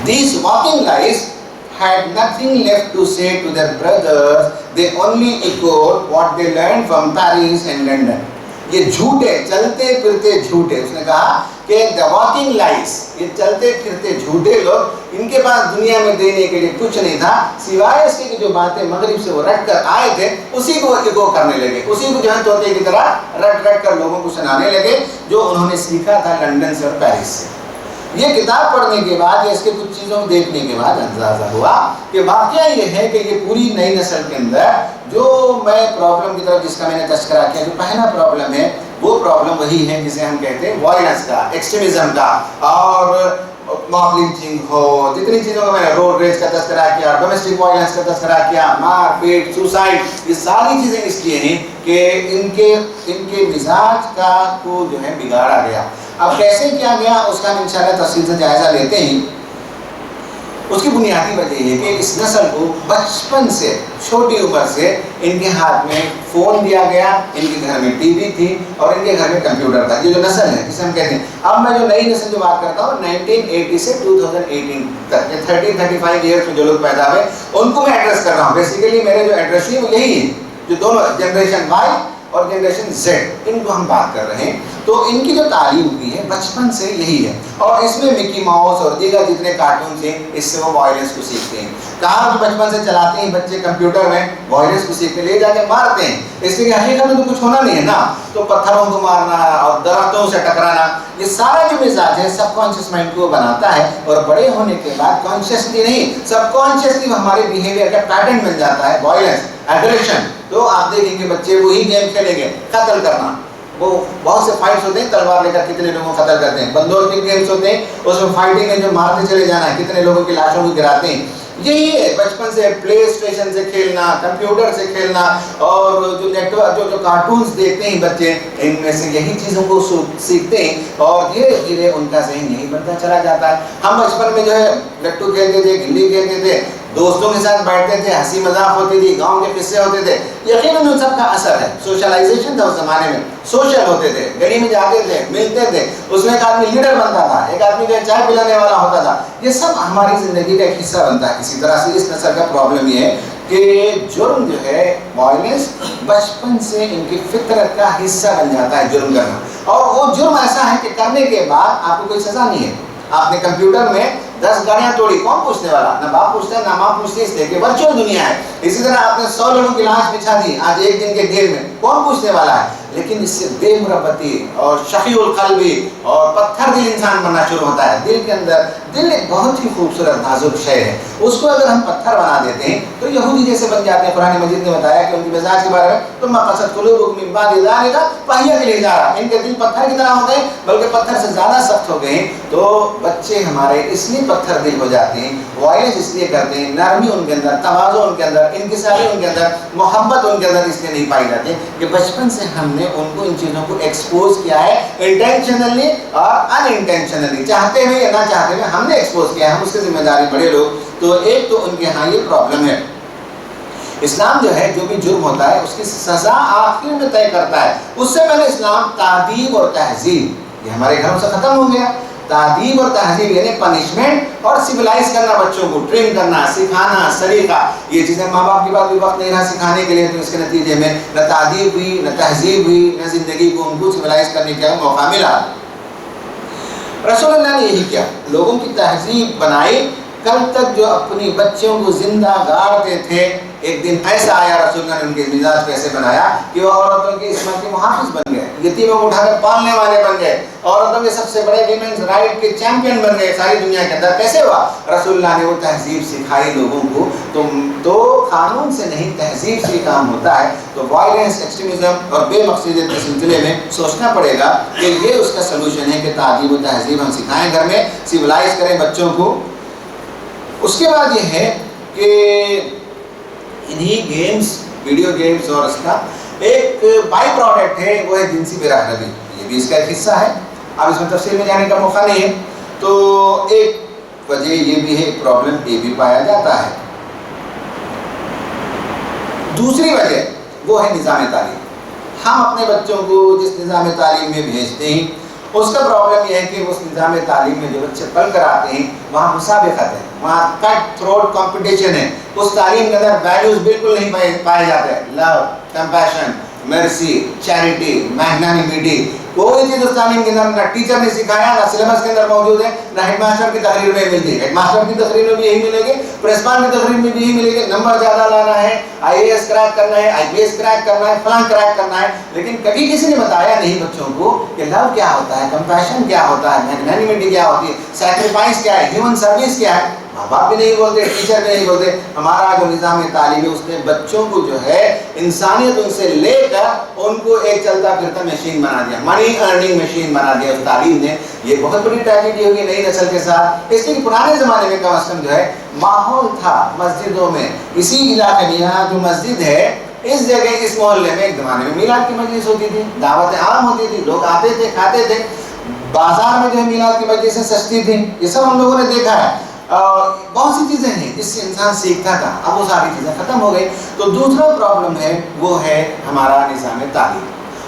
These walking lies had nothing left to say to their brothers. They only echoed what they learned from Paris and London. یہ جھوٹے چلتے پھرتے جھوٹے, اس نے کہا کہ the walking lies, یہ چلتے پھرتے جھوٹے لوگ, ان کے پاس دنیا میں دینے کے لیے کچھ نہیں تھا سوائے اس کی جو باتیں مغرب سے وہ رٹ کر آئے تھے اسی کو ایکو کرنے لگے, اسی کو جو ہے طوطے کی طرح رٹ کر لوگوں کو سنانے لگے جو انہوں نے سیکھا تھا لندن سے اور پیرس سے. یہ کتاب پڑھنے کے بعد یا اس کے کچھ چیزوں کو دیکھنے کے بعد اندازہ ہوا کہ واقعہ یہ ہے کہ یہ پوری نئی نسل کے اندر جو میں پرابلم کی طرف جس کا میں نے تذکرہ کیا, جو پہلا پرابلم ہے وہ پرابلم وہی ہے جسے ہم کہتے ہیں وائلنس کا, ایکسٹریمزم کا, اور ماب لنچنگ ہو, جتنی چیزوں کا میں نے روڈ ریج کا تذکرہ کیا, ڈومیسٹک وائلنس کا تذکرہ کیا, مار پیٹ, سوسائڈ, یہ ساری چیزیں اس لیے ہیں کہ ان کے مزاج کا کو جو ہے بگاڑا گیا. اب کیسے کیا گیا اس کا ہم انشاءاللہ تفصیل سے جائزہ لیتے ہیں. اس کی بنیادی وجہ یہ کہ اس نسل کو بچپن سے چھوٹی عمر سے ان کے ہاتھ میں فون دیا گیا, ان کے گھر میں ٹی وی تھی اور ان کے گھر میں کمپیوٹر تھا. یہ جو نسل ہے جسے ہم کہتے ہیں, اب میں جو نئی نسل جو بات کرتا ہوں 1980 سے 2018 تک, 30-35 ایئرس میں جو لوگ پیدا ہوئے ان کو میں ایڈریس کر رہا ہوں. بیسیکلی میرے جو ایڈریس ہے وہ یہی ہے, جو دونوں جنریشن وائی اور جنریشن زیڈ, ان کو ہم بات کر رہے ہیں. تو ان کی جو تعلیم ہوئی ہے بچپن سے یہی ہے, اور اس میں مکی ماؤس اور دیگر جتنے کارٹونس ہیں اس سے وہ وائلنس کو سیکھتے ہیں. کہاں جو بچپن سے چلاتے ہیں بچے کمپیوٹر میں, وائلنس کو سیکھتے لے جا کے مارتے ہیں, اس لیے کہ حقیقت میں تو کچھ ہونا نہیں ہے نا, تو پتھروں کو مارنا اور درختوں سے ٹکرانا, یہ سارا جو مزاج ہے سب کانشیس مائنڈ کو بناتا ہے, اور بڑے ہونے کے بعد کانشیسلی نہیں سب کانشیسلی ہمارے بیہیویئر کا پیٹرن بن جاتا ہے وائلنس, ایگریشن. تو آپ دیکھیں گے بچے وہی گیم کھیلیں گے, قتل کرنا, وہ بہت سے فائٹس ہوتے ہیں تلوار لے کر کتنے لوگوں کو قتل کرتے ہیں, بندوق کے گیمز ہوتے ہیں اس میں فائٹنگ میں جو مارتے چلے جانا ہے, کتنے لوگوں کی لاشوں کو گراتے ہیں. یہی ہے بچپن سے پلے اسٹیشن سے کھیلنا, کمپیوٹر سے کھیلنا, اور جو نیٹ ورک جو کارٹونز دیکھتے ہیں بچے ان میں سے یہی چیزوں کو سیکھتے ہیں, اور دھیرے دھیرے ان کا ذہن یہی بنتا چلا جاتا ہے. ہم بچپن میں جو ہے لٹو کھیلتے تھے, گلی کھیلتے تھے, دوستوں کے ساتھ بیٹھتے تھے, ہنسی مذاق ہوتی تھی, گاؤں کے قصے ہوتے تھے, یقیناً ان سب کا اثر ہے. سوشلائزیشن تھا اس زمانے میں, سوشل ہوتے تھے, گلی میں جاتے تھے, ملتے تھے, اس میں ایک آدمی لیڈر بنتا تھا, ایک آدمی جو ہے چائے پلانے والا ہوتا تھا. یہ سب ہماری زندگی کا ایک حصہ بنتا ہے. اسی طرح سے اس نسل کا پرابلم یہ ہے کہ جرم جو ہے وائلنس بچپن سے ان کی فطرت کا حصہ بن جاتا ہے جرم کرنا, اور وہ جرم ایسا ہے کہ کرنے کے بعد آپ کو کوئی سزا نہیں ہے. آپ نے کمپیوٹر میں 10 گاڑیاں توڑی, کون پوچھنے والا, نہ باپ پوچھتا ہے نہ ماں پوچھتی, اس لیے کہ ورچوئل دنیا ہے. اسی طرح آپ نے 100 لوگوں کی لاش بچھا دی آج ایک دن کے ڈھیر میں, کون پوچھنے والا ہے. لیکن اس سے بے مربتی اور شقی القلبی اور پتھر دل انسان بننا شروع ہوتا ہے. دل کے اندر, دل ایک بہت ہی خوبصورت نازک شے ہے, اس کو اگر ہم پتھر بنا دیتے ہیں تو یہودی جیسے بن جاتے ہیں. قرآن مجید نے بتایا کہ ان کے مزاج کے بارے میں, تم قصد قلوبکم من بعد ذلک فہی کالحجارہ, ان کے دل پتھر کی طرح ہو گئے بلکہ پتھر سے زیادہ سخت ہو گئے. تو بچے ہمارے اس لیے پتھر دل ہو جاتے ہیں, وائلنس اس لیے کرتے ہیں, نرمی ان کے اندر, تواضع ان کے اندر, انکساری ان کے اندر, محبت ان کے اندر اس لیے نہیں پائی جاتی کہ بچپن سے ہم نے ان کو ان چیزوں کو ایکسپوز کیا ہے, انٹینشنلی اور ان انٹینشنلی, چاہتے ہوئے یا نہ چاہتے ہوئے ہم نے ایکسپوز کیا ہے, ہم اس کے ذمہ داری بڑے لوگ. تو ایک تو ان کے ہاں یہ پرابلم ہے. اسلام جو ہے جو بھی جرم ہوتا ہے اس کی سزا آخر میں طے کرتا ہے. اس سے پہلے اسلام تعدیب اور تہذیب یہ ہمارے گھروں سے ختم ہو گیا. تعدیب اور تہذیب یعنی پنشمنٹ اور سویلائز کرنا, بچوں کو ٹرین کرنا, سکھانا, سلیقہ, یہ چیزیں ماں باپ کے پاس بھی وقت نہیں رہا سکھانے کے لیے. تو اس کے نتیجے میں نہ تعدیب ہوئی, نہ تہذیب ہوئی, نہ زندگی کو ان کو سویلائز کرنے کا موقع ملا. رسول اللہ نے یہی کیا, لوگوں کی تہذیب بنائی. کل تک جو اپنی بچوں کو زندہ گاڑتے تھے, ایک دن ایسا آیا رسول اللہ نے ان کے مزاج کیسے بنایا کہ وہ عورتوں کی عصمت کے محافظ بن گئے, یتیموں کو اٹھا کر پالنے والے بن گئے, عورتوں کے سب سے بڑے ویمنز رائٹ کے چیمپئن بن گئے ساری دنیا کے اندر. کیسے ہوا؟ رسول اللہ نے وہ تہذیب سکھائی لوگوں کو. تو قانون سے نہیں تہذیب سے کام ہوتا ہے. تو وائلنس, ایکسٹریمزم اور بے مقصدیت کے سلسلے میں سوچنا پڑے گا کہ یہ اس کا سلوشن ہے کہ تعدیب و تہذیب ہم سکھائیں گھر میں, سویلائز کریں بچوں کو. اس کے بعد یہ ہے کہ انہی گیمز वीडियो गेम्स और इसका एक बाई प्रोडक्ट है वो है जिनसी बेराहनगी, ये भी इसका एक हिस्सा है। अब इसमें तफसील में जाने का मौका नहीं है, तो एक वजह ये भी है, एक प्रॉब्लम ये भी पाया जाता है। दूसरी वजह वो है निज़ाम तालीम। हम अपने बच्चों को जिस निज़ाम तालीम में भेजते हैं उसका प्रॉब्लम यह है कि उस निज़ाम तालीम में जो बच्चे पढ़ कर आते हैं वहाँ मुसाबिक़त है, वहाँ कट थ्रोट कॉम्पिटिशन है। उस तालीम के अंदर वैल्यूज़ बिल्कुल नहीं पाए जाते, love, compassion, mercy, charity, magnanimity, कोई चीज़ उस तालीम के अंदर ना टीचर ने सिखाया, ना सिलेबस के अंदर मौजूद है, ना हेडमास्टर की तकरीर में मिलती है। हेडमास्टर की तकरीर में भी यही मिलेगी, प्रिंसिपल की तकरीर में भी यही मिलेगी, नंबर ज़्यादा लाना है, IAS क्रैक करना है, IPS क्रैक करना है, फलां क्रैक करना है। लेकिन कभी किसी ने बताया नहीं बच्चों को कि लव क्या होता है, कंपैशन क्या होता है, मैग्नानिमिटी क्या होती है, सैक्रिफाइस क्या है, ह्यूमन सर्विस क्या है। माँ बाप भी नहीं बोलते, टीचर भी नहीं बोलते। हमारा जो निज़ाम तालीम है उसने बच्चों को जो है इंसानियत उनसे लेकर उनको एक चलता फिरता मशीन बना दिया, मनी अर्निंग मशीन बना दिया उस तालीम ने। ये बहुत बड़ी ट्रेजेडी होगी नई नस्ल के साथ। इसलिए पुराने ज़माने में कम से कम जो है माहौल था मस्जिदों में, इसी इलाके में यहाँ जो मस्जिद है इस जगह इस मोहल्ले में एक ज़माने में मिलाद की मजलिस होती थी, दावतें आम होती थी, लोग आते थे, खाते थे। बाजार में जो है मिलाद की मजलिसें सस्ती थी, ये सब हम लोगों ने देखा है। बहुत सी चीज़ें हैं जिससे इंसान सीखता था, अब वो सारी चीज़ें ख़त्म हो गई। तो दूसरा प्रॉब्लम है वो है हमारा निज़ाम तालीम।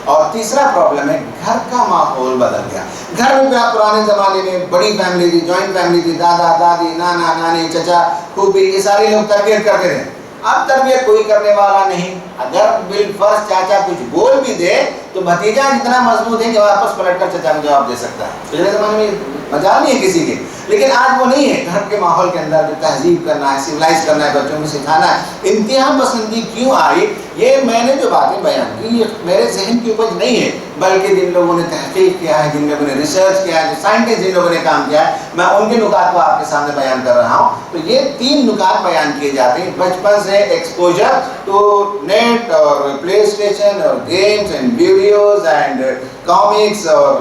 और तीसरा प्रॉब्लम है घर का माहौल बदल गया। घर में पुराने ज़माने में बड़ी फैमिली थी, जॉइंट फैमिली थी, दादा दादी, नाना नानी, चचा फूफी, ये सारे लोग तरबियत करते थे। अब तरबियत कोई करने वाला नहीं। अगर बिलफर्ज चाचा कुछ बोल भी दे तो भतीजा इतना मजबूत है कि वापस पलट कर चचा को जवाब दे सकता है। पिछले ज़माने में मजाल नहीं है किसी के, लेकिन आज वो नहीं है। घर के माहौल के अंदर जो तहजीब करना है, सिविलाइज करना है, बच्चों को सिखाना है। इम्तिहान पसंदी क्यों आई, ये मैंने जो बातें बयान की ये मेरे जहन की उपज नहीं है, बल्कि जिन लोगों ने तहकीक किया है, जिन लोगों ने रिसर्च किया है, जो साइंटिस्ट जिन लोगों ने काम किया है, मैं उनके नुकात को आपके सामने बयान कर रहा हूँ। तो ये 3 नुकात बयान किए जाते हैं। बचपन से एक्सपोजर टू नेट और प्ले स्टेशन और games and videos and comics और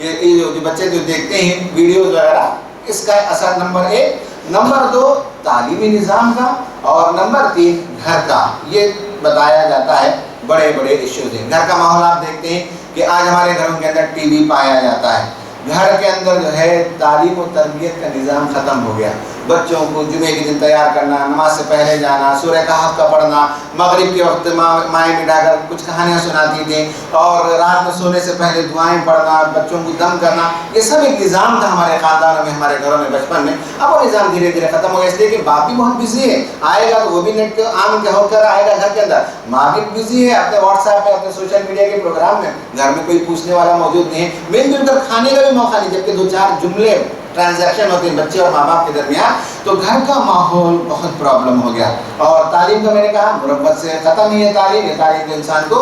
ये जो बच्चे जो देखते हैं वीडियोज़ वगैरह, इसका असर नंबर 1। नंबर 2 तालीमी निज़ाम का, और नंबर 3 घर का। ये बताया जाता है बड़े बड़े इश्यूज हैं। घर का माहौल आप देखते हैं कि आज हमारे घरों के अंदर टीवी पाया जाता है। घर के अंदर जो है तालीम और तरबियत का निज़ाम ख़त्म हो गया। बच्चों को जुमे के दिन तैयार करना, नमाज से पहले जाना, सूरह कहफ का पढ़ना, मगरिब के वक्त माएँ बिठाकर कुछ कहानियाँ सुनाती थी, और रात में सोने से पहले दुआएं पढ़ना, बच्चों को दम करना, ये सब एक निज़ाम था हमारे ख़ानदानों में, हमारे घरों में बचपन में। अब वो निज़ाम धीरे धीरे ख़त्म हो गया, इसलिए कि बाप भी बहुत बिजी है। आएगा तो वो भी नेट के आम के होकर आएगा घर के अंदर, माँ भी बिजी है अपने व्हाट्सएप में, अपने सोशल मीडिया के प्रोग्राम में, घर में कोई पूछने वाला मौजूद नहीं है। मिलजुल कर खाने का भी मौका नहीं, जबकि 2-4 जुमले ट्रांजैक्शन होते हैं बच्चे और माँ बाप के दरमियान। तो घर का माहौल बहुत प्रॉब्लम हो गया। और तालीम का मैंने कहा मुरब्बत से ख़त्म ही है तालीम। ये तालीम इंसान को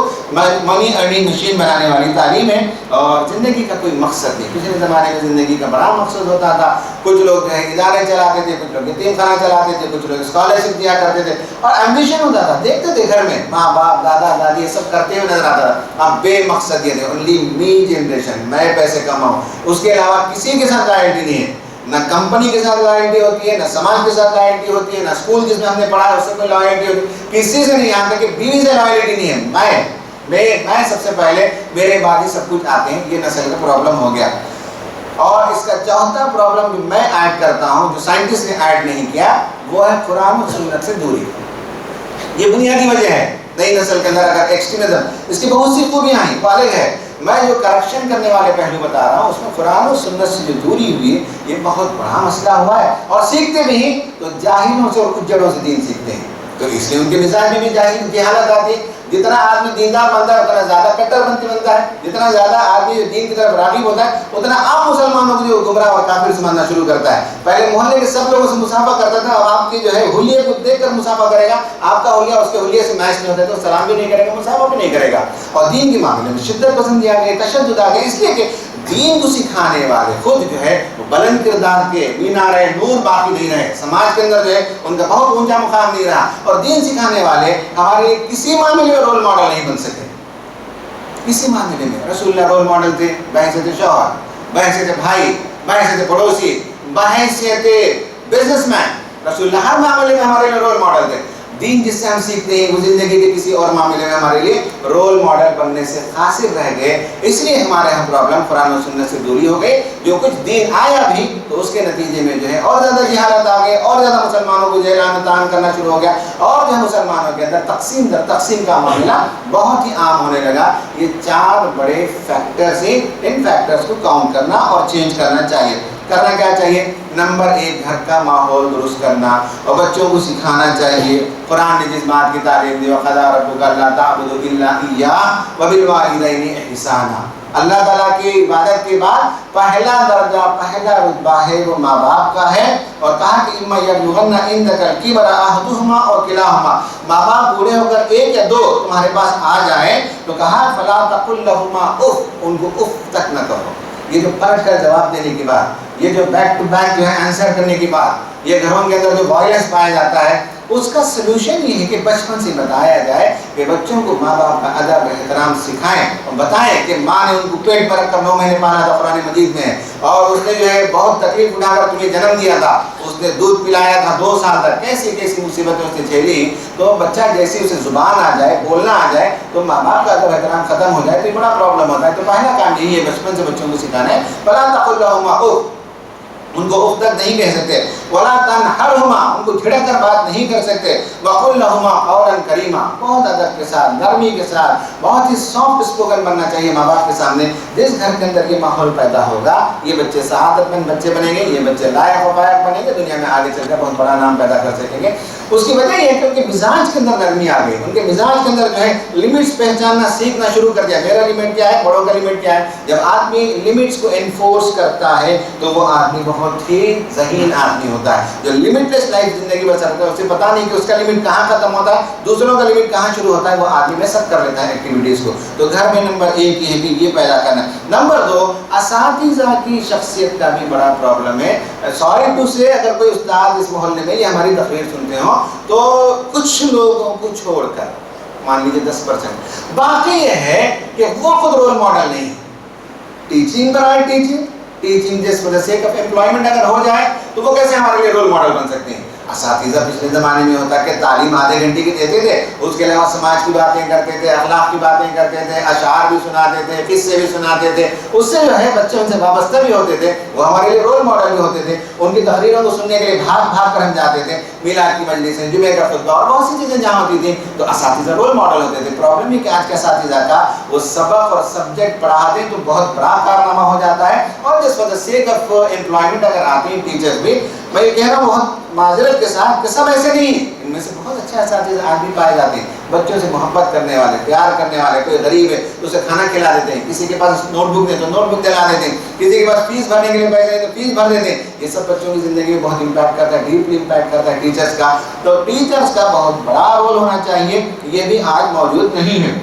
मनी अर्निंग मशीन बनाने वाली तालीम है, और ज़िंदगी का कोई मकसद नहीं। पिछले ज़माने में ज़िंदगी का बड़ा मकसद होता था। कुछ लोग जो है इदारे चलाते थे, कुछ लोग यतीमखाना चलाते थे, कुछ लोग स्कॉलरशिप दिया करते थे, और एम्बिशन होता था। देखते थे घर में माँ बाप दादा दादी ये सब करते हुए नजर आता था। अब बेमकसद ये थे, ओनली मी जनरेशन, मैं पैसे कमाऊँ, उसके अलावा किसी के साथ लॉयल्टी नहीं है। ना कंपनी के साथ लॉयल्टी होती है, ना समाज के साथ लॉयल्टी होती है, ना स्कूल जिसमें हमने पढ़ा है उससे कोई लॉयल्टी होती है, किसी से नहीं। यहाँ तक कि बीवी से लॉयल्टी नहीं है। मैं सबसे पहले, मेरे बाद ही सब कुछ आते हैं। ये नस्ल का प्रॉब्लम हो गया। और इसका चौथा प्रॉब्लम जो मैं ऐड करता हूँ, जो साइंटिस्ट ने ऐड नहीं किया, वो है कुरान और सुन्नत से दूरी। ये बुनियादी वजह है नई नस्ल के अंदर अगर एक्सट्रीमिज्म। इसकी बहुत सी खूबियाँ हैं, अलग है। मैं जो करेक्शन करने वाले पहलू बता रहा हूँ उसमें कुरान और सुन्नत से जो दूरी हुई है ये बहुत बड़ा मसला हुआ है। और सीखते भी तो जाहिलों से और उज्जड़ों से दीन सीखते हैं, तो इसलिए उनके मिजाज में भी जाहिल की हालत आती है। जितना आदमी दीनदार बनता है उतना ज़्यादा कट्टरपंथी बनता है। जितना ज़्यादा आदमी दीन की तरफ राग़िब होता है उतना आम मुसलमानों को जो गुमराह और काफिर समझना शुरू करता है। पहले मोहल्ले के सब लोगों से मुसाफा करता था, अब आपकी जो है हुलिये को देखकर मुसाफा करेगा। आपका हुलिया उसके हुलिये से मैच नहीं होता तो सलाम भी नहीं करेगा, मुसाफा भी नहीं करेगा। और दीन के मामले में शिद्दत पसंदी आ गई, तशद्दुद आ गई, इसलिए कि दीन को सिखाने वाले खुद जो है बुलंद किरदार के मीनारे नूर बाकी नहीं रहे। समाज के अंदर जो है उनका बहुत ऊंचा मुकाम नहीं रहा। और दीन सिखाने वाले हमारे लिए किसी मामले में रोल मॉडल नहीं बन सके। किसी मामले में रसूलुल्लाह रोल मॉडल थे, बहैसियत शौहर, बहैसियत भाई, बहैसियत पड़ोसी, बहैसियत बिजनेसमैन। रसूलुल्लाह हर मामले में हमारे लिए रोल मॉडल थे। دین جس سے ہم سیکھتے ہیں وہ زندگی کے کسی اور معاملے میں ہمارے لیے رول ماڈل بننے سے قاصر رہ گئے، اس لیے ہمارے یہاں پرابلم قرآن و سنت سے دوری ہو گئی۔ جو کچھ دین آیا بھی تو اس کے نتیجے میں جو ہے اور زیادہ جہالت آ گئی، اور زیادہ مسلمانوں کو جہلان تان کرنا شروع ہو گیا، اور جو ہے مسلمانوں کے اندر تقسیم در تقسیم کا معاملہ بہت ہی عام ہونے لگا۔ یہ 4 بڑے فیکٹرز ہیں، ان فیکٹرز کو کاؤنٹ کرنا اور چینج کرنا چاہیے۔ کرنا کیا چاہیے؟ نمبر 1 گھر کا ماحول درست کرنا، اور بچوں کو سکھانا چاہیے۔ قرآن نے جس بات کی تعلیم دی وَقَضَىٰ رَبُّكَ أَلَّا تَعْبُدُوا إِلَّا إِيَّاهُ وَبِالْوَالِدَيْنِ إِحْسَانًا۔ اللہ تعالیٰ کی عبادت کے بعد پہلا درجہ، پہلا رتبہ ہے وہ ماں باپ کا ہے، اور کہا کہ إِمَّا يَبْلُغَنَّ عِندَكَ الْكِبَرَ أَحَدُهُمَا أَوْ كِلَاهُمَا، ماں باپ بوڑھے ہو کر 1 یا 2 تمہارے پاس آ جائیں تو کہا فَلَا تَقُل لَّهُمَا أُفٍّ، ان کو اف تک نہ کہو۔ یہ جو پلٹ کر جواب دینے کے بعد، یہ جو بیک ٹو بیک جو ہے آنسر کرنے کے بعد، یہ گھروں کے اندر جو وائلنس پایا جاتا ہے، اس کا سلوشن یہ ہے کہ بچپن سے بتایا جائے کہ بچوں کو ماں باپ کا ادب احترام سکھائیں، اور بتائیں کہ ماں نے ان کو پیٹ پر رکھ کر 9 مہینے پالا تھا قرآن مجید میں، اور اس نے جو ہے بہت تکلیف اٹھا کر تمہیں جنم دیا تھا، اس نے دودھ پلایا تھا 2 سال تک، کیسی کیسی مصیبتیں اس نے جھیلی۔ تو بچہ جیسی اسے زبان آ جائے، بولنا آ جائے، تو ماں باپ کا ادب احترام ختم ہو جائے تو یہ بڑا پرابلم ہوتا ہے۔ تو پہلا کام یہی ہے بچپن سے بچوں کو سکھانا ہے، فَلَا تَقُل لَّهُمَا أُفٍّ، ان کو اف تک نہیں کہہ سکتے، وَلَا تَنْهَرْهُمَا، ان کو جھڑک کر بات نہیں کر سکتے، وَقُلْ لَهُمَا قَوْلًا كَرِيمًا، بہت ادب کے ساتھ، نرمی کے ساتھ، بہت ہی سافٹ اسپوکن بننا چاہیے ماں باپ کے سامنے۔ جس گھر کے اندر یہ ماحول پیدا ہوگا، یہ بچے سعادت مند بچے بنیں گے، یہ بچے لائق و فائق بنیں گے، دنیا میں آگے چل کر بہت بڑا نام پیدا کر سکیں گے۔ اس کی وجہ یہ ہے کہ ان کے مزاج کے اندر نرمی آ گئی، ان کے مزاج کے اندر جو ہے لمٹس پہچاننا سیکھنا شروع کر دیا، میرا لمٹ کیا ہے، بڑوں کا لمٹ کیا ہے۔ جب آدمی لمٹس کو انفورس کرتا ہے تو وہ آدمی بہت ہی ذہین آدمی ہوتا ہے۔ جو لمٹ لیس لائف زندگی بسر کرتا ہے، اسے پتہ نہیں کہ اس کا لمٹ کہاں ختم ہوتا ہے، دوسروں کا لمٹ کہاں شروع ہوتا ہے، وہ آدمی میں سب کر لیتا ہے ایکٹیویٹیز کو۔ تو گھر میں نمبر 1 یہ ہے کہ یہ پیدا کرنا۔ نمبر 2 اساتذہ کی شخصیت کا بھی بڑا پرابلم ہے۔ سوری ٹو سے، اگر کوئی استاد اس محلے میں یہ ہماری تقریر سنتے ہوں تو کچھ لوگوں کو چھوڑ کر مان لیجیے 10%، باقی یہ ہے کہ وہ خود رول ماڈل نہیں۔ ٹیچنگ برائے ٹیچنگ جس for the sake of employment اگر ہو جائے تو وہ کیسے ہمارے لیے رول ماڈل بن سکتے ہیں؟ اساتذہ پچھلے زمانے میں ہوتا کہ تعلیم آدھے گھنٹے کی دیتے تھے، اس کے علاوہ سماج کی باتیں کرتے تھے، اخلاق کی باتیں کرتے تھے، اشعار بھی سناتے تھے، قصے بھی سناتے تھے، اس سے جو ہے بچے ان سے وابستہ بھی ہوتے تھے، وہ ہمارے لیے رول ماڈل بھی ہوتے تھے۔ ان کی تقریروں کو سننے کے لیے بھاگ بھاگ کر ہم جاتے تھے، میلاد کی مجلسیں، جمعے کا خطبہ اور بہت سی چیزیں جہاں ہوتی تھیں، تو اساتذہ رول ماڈل ہوتے تھے۔ پرابلم یہ کہ آج کے اساتذہ کا وہ سبق اور سبجیکٹ پڑھا دیں تو بہت بڑا کارنامہ ہو جاتا ہے، اور جس وجہ سے امپلائمنٹ اگر آتے ہیں ٹیچرز بھی، میں یہ کہہ رہا ہوں بہت معذرت کے ساتھ کہ سب ایسے نہیں ہیں، ان میں سے بہت اچھے اساتذہ آج بھی پائے جاتے ہیں، بچوں سے محبت کرنے والے، پیار کرنے والے۔ کوئی غریب ہے تو اسے کھانا کھلا دیتے ہیں، کسی کے پاس نوٹ بک ہے تو نوٹ بک دلا دیتے ہیں، کسی کے پاس فیس بھرنے کے لیے پیسے ہیں تو فیس بھر دیتے ہیں۔ یہ سب بچوں کی زندگی میں بہت امپیکٹ کرتا ہے، ڈیپلی امپیکٹ کرتا ہے ٹیچرز کا۔ تو ٹیچرز کا بہت بڑا رول ہونا چاہیے، یہ بھی آج موجود نہیں ہے۔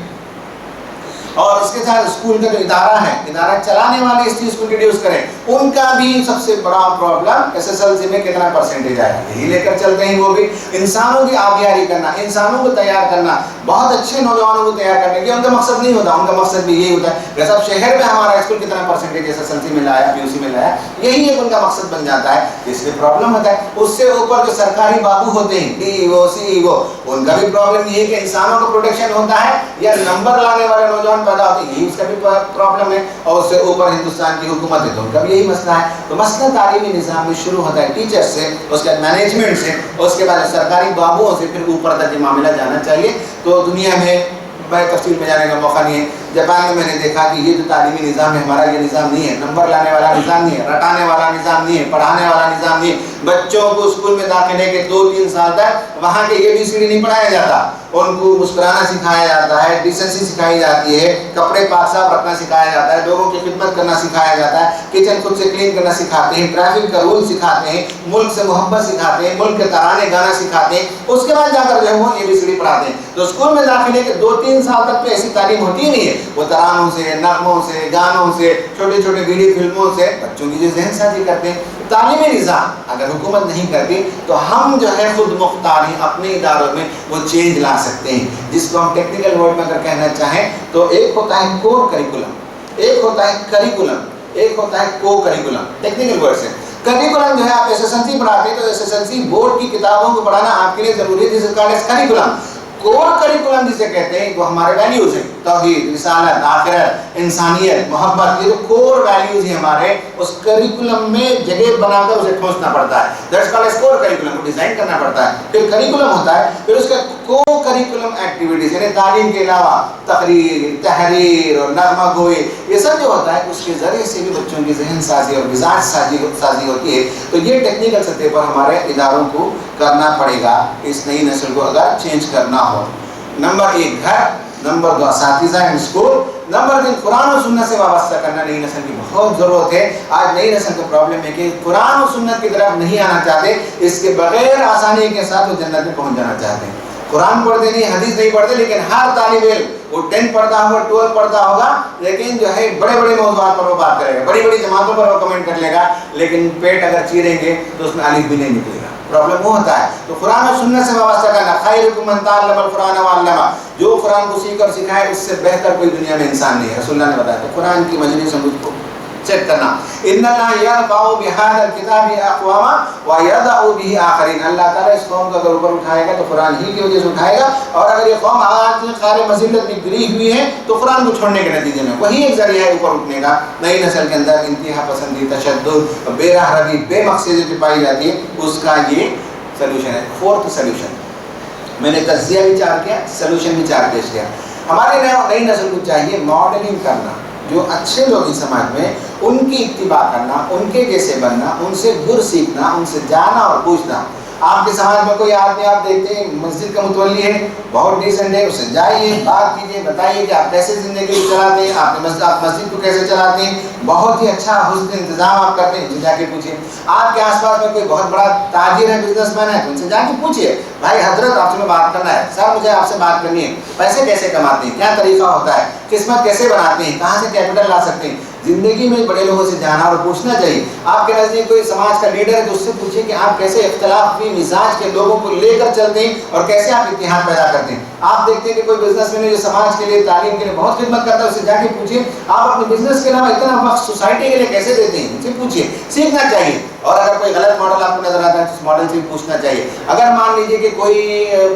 اور اس کے ساتھ اسکول کا جو ادارہ ہے، ادارہ چلانے والے اس چیز کو انٹروڈیوس کریں، ان کا بھی سب سے بڑا پرابلم SSLC میں کتنا پرسنٹیج آئے گا یہی لے کر چلتے ہیں۔ وہ بھی انسانوں کی آبیاری کرنا، انسانوں کو تیار کرنا، بہت اچھے نوجوانوں کو تیار کرنے کی ان کا مقصد نہیں ہوتا، ان کا مقصد بھی یہی ہوتا ہے کہ صاحب شہر میں ہمارا اسکول کتنا پرسنٹیج SSLC میں لایا، PUC میں لایا، یہی ایک ان کا مقصد بن جاتا ہے، اس میں پرابلم ہوتا ہے۔ اس سے اوپر جو سرکاری بابو ہوتے ہیں، DEO CEO، ان کا بھی پرابلم یہ ہے کہ انسانوں کا پروٹیکشن ہوتا ہے یا نمبر لانے والے نوجوان پیدا ہوتے ہیں، یہی اس کا بھی پرابلم ہے۔ اور اس سے اوپر ہندوستان کی حکومت ہے تو ان کا بھی یہی مسئلہ ہے۔ تو مسئلہ تعلیمی نظام میں شروع ہوتا ہے ٹیچر سے، اس کے مینجمنٹ سے، اس کے بعد سرکاری بابوؤں سے، پھر اوپر تک یہ معاملہ جانا چاہیے۔ تو دنیا میں میں تفصیل میں جانے کا موقع نہیں ہے، جاپان میں میں نے دیکھا کہ یہ جو تعلیمی نظام ہے ہمارا، یہ نظام نہیں ہے، نمبر لانے والا نظام نہیں ہے، رٹانے والا نظام نہیں ہے، پڑھانے والا نظام نہیں ہے۔ بچوں کو اسکول میں داخلے کے 2-3 سال تک وہاں کے ABCD نہیں پڑھایا جاتا، ان کو مسکرانا سکھایا جاتا ہے، ڈیسنسی سکھائی جاتی ہے، کپڑے پاک صاف رکھنا سکھایا جاتا ہے، لوگوں کی خدمت کرنا سکھایا جاتا ہے، کچن خود سے کلین کرنا سکھاتے ہیں، ٹریفک کا رول سکھاتے ہیں، ملک سے محبت سکھاتے ہیں، ملک کے ترانے گانا سکھاتے ہیں، اس کے بعد جا کر جو ہے وہ ABCD پڑھاتے ہیں۔ تو اسکول میں داخلے کے 2-3 سال تک تو ایسی تعلیم ہوتی ہی نہیں ہے، وہ ترانوں سے، نغموں سے، گانوں سے، چھوٹے چھوٹے ویڈیو فلموں سے بچوں کی جو ذہن سازی کرتے ہیں۔ تعلیمی نظام اگر حکومت نہیں کرتی تو ہم جو ہے خود مختار ہی اپنے اداروں میں وہ چینج لا سکتے ہیں، جس کو ہم ٹیکنیکل ورڈ میں اگر کہنا چاہیں تو ایک ہوتا ہے کور کریکولم، ایک ہوتا ہے کریکولم، ایک ہوتا ہے کو کریکولم، ٹیکنیکل ورڈ سے۔ करिकुलम जो है आप एसएसएलसी पढ़ाते हैं तो एसएसएलसी बोर्ड की किताबों को पढ़ाना आपके लिए जरूरी है, this is called as curriculum. Core curriculum जिसे कहते हैं वो हमारे वैल्यूज हैं, तौहीद, रिसालत, आखिरत, इंसानियत, मोहब्बत, ये जो कोर वैल्यूज हैं हमारे, उस करिकुलम में जगह बनाकर उसे ठोंसना पड़ता है, that's called as core curriculum, को डिजाइन करना पड़ता है। फिर करिकुलम होता है, फिर उसका को करिकुलम एक्टिविटीज यानी तालीम के अलावा तकरीर, तहरीर और नगमा गोई, ये सब जो होता है उसके जरिए से भी बच्चों की जहन साजी और मिजाज साजी होती है। तो ये टेक्निकल सतह पर हमारे इदारों को करना पड़ेगा इस नई नस्ल को अगर चेंज करना हो। नंबर 1 घर, नंबर 2 असातिज़ा एंड स्कूल, नंबर 3 कुरान और सुन्नत से वाबस्ता करना नई नस्ल की बहुत ज़रूरत है। आज नई नस्ल का प्रॉब्लम है कि कुरान और सुन्नत की तरफ नहीं आना चाहते, इसके बगैर आसानी के साथ वो जन्नत में पहुंच जाना चाहते हैं। कुरान पढ़ते नहीं, हदीस नहीं पढ़ते, लेकिन हर तालिब इल्म वो 10 पढ़ता होगा, 12 पढ़ता होगा, लेकिन जो है बड़े बड़े मौज़ूआत पर वो बात करेगा, बड़ी बड़ी जमातों पर वो कमेंट कर लेगा, लेकिन पेट अगर चीरेंगे तो उसमें अलिफ भी नहीं निकलेगा। प्रॉब्लम वो होता है। तो कुरान और सुन्नत से वाबस्ता करना, खैरुकुम मन तअल्लमल कुरान व अल्लमा, जो कुरान को सीख और सिखाए उससे बेहतर कोई दुनिया में इंसान नहीं है, रसूलुल्लाह ने बताया। तो कुरान की मजलिस में मुझको चेक करना, इन्नल्लाह यरफउ बिहादल किताबि अक़वामा व यदउ बिही आखरीन, अल्लाह ताला इस कौम को अगर ऊपर उठाएगा तो कुरान ही की वजह से उठाएगा, और अगर ये कौम आज ख़ारे मज़िल्लत में गिरी हुई है तो कुरान को छोड़ने के नतीजे में वही एक ज़रिया है ऊपर उठने का। नई नस्ल के अंदर इंतहा पसंदी, तशद्दुद, बेरहमी, बेमक़सदी जो पाई जाती है, उसका ये सलूशन है। 4th सलूशन, मैंने तज़किया भी 4 किया, सलूशन भी 4 पेश किया। हमारे नई नस्ल को चाहिए मॉडलिंग करना, जो अच्छे लोग इस समाज में उनकी इत्तिबा करना, उनके जैसे बनना, उनसे गुर सीखना, उनसे जाना और पूछना। आपके समाज में कोई आदमी आप देखते हैं मस्जिद का मुतवल्ली है, बहुत डिसेंट है, उससे जाइए, बात कीजिए, बताइए कि आप कैसे ज़िंदगी चलाते हैं, आप मस्जिद को कैसे चलाते हैं, बहुत ही अच्छा हुस्न इंतज़ाम आप करते हैं, उनसे जाके पूछिए। आपके आसपास में कोई बहुत बड़ा ताजिर है, बिजनेसमैन है, तो उनसे जाके पूछिए, भाई हजरत आपसे मैं बात करना है, सर मुझे आपसे बात करनी है, पैसे कैसे कमाते हैं, क्या तरीका होता है, किस्मत कैसे बनाते हैं, कहाँ से कैपिटल ला सकते हैं। ज़िंदगी में बड़े लोगों से जाना और पूछना चाहिए। आपके नज़दीक कोई समाज का लीडर है तो उससे पूछिए कि आप कैसे इख्तलाफी मिजाज के लोगों को लेकर चलते हैं और कैसे आप इत्तेहाद पैदा करते हैं। आप देखते हैं कि कोई बिजनेसमैन है जो समाज के लिए, तालीम के लिए बहुत खिदमत करता है, उससे जाके पूछिए आप अपने बिजनेस के अलावा इतना वक्त सोसाइटी के लिए कैसे देते हैं, उनसे पूछिए, सीखना चाहिए। और अगर कोई गलत मॉडल आपको नजर आता है तो उस मॉडल से भी पूछना चाहिए। अगर मान लीजिए कि कोई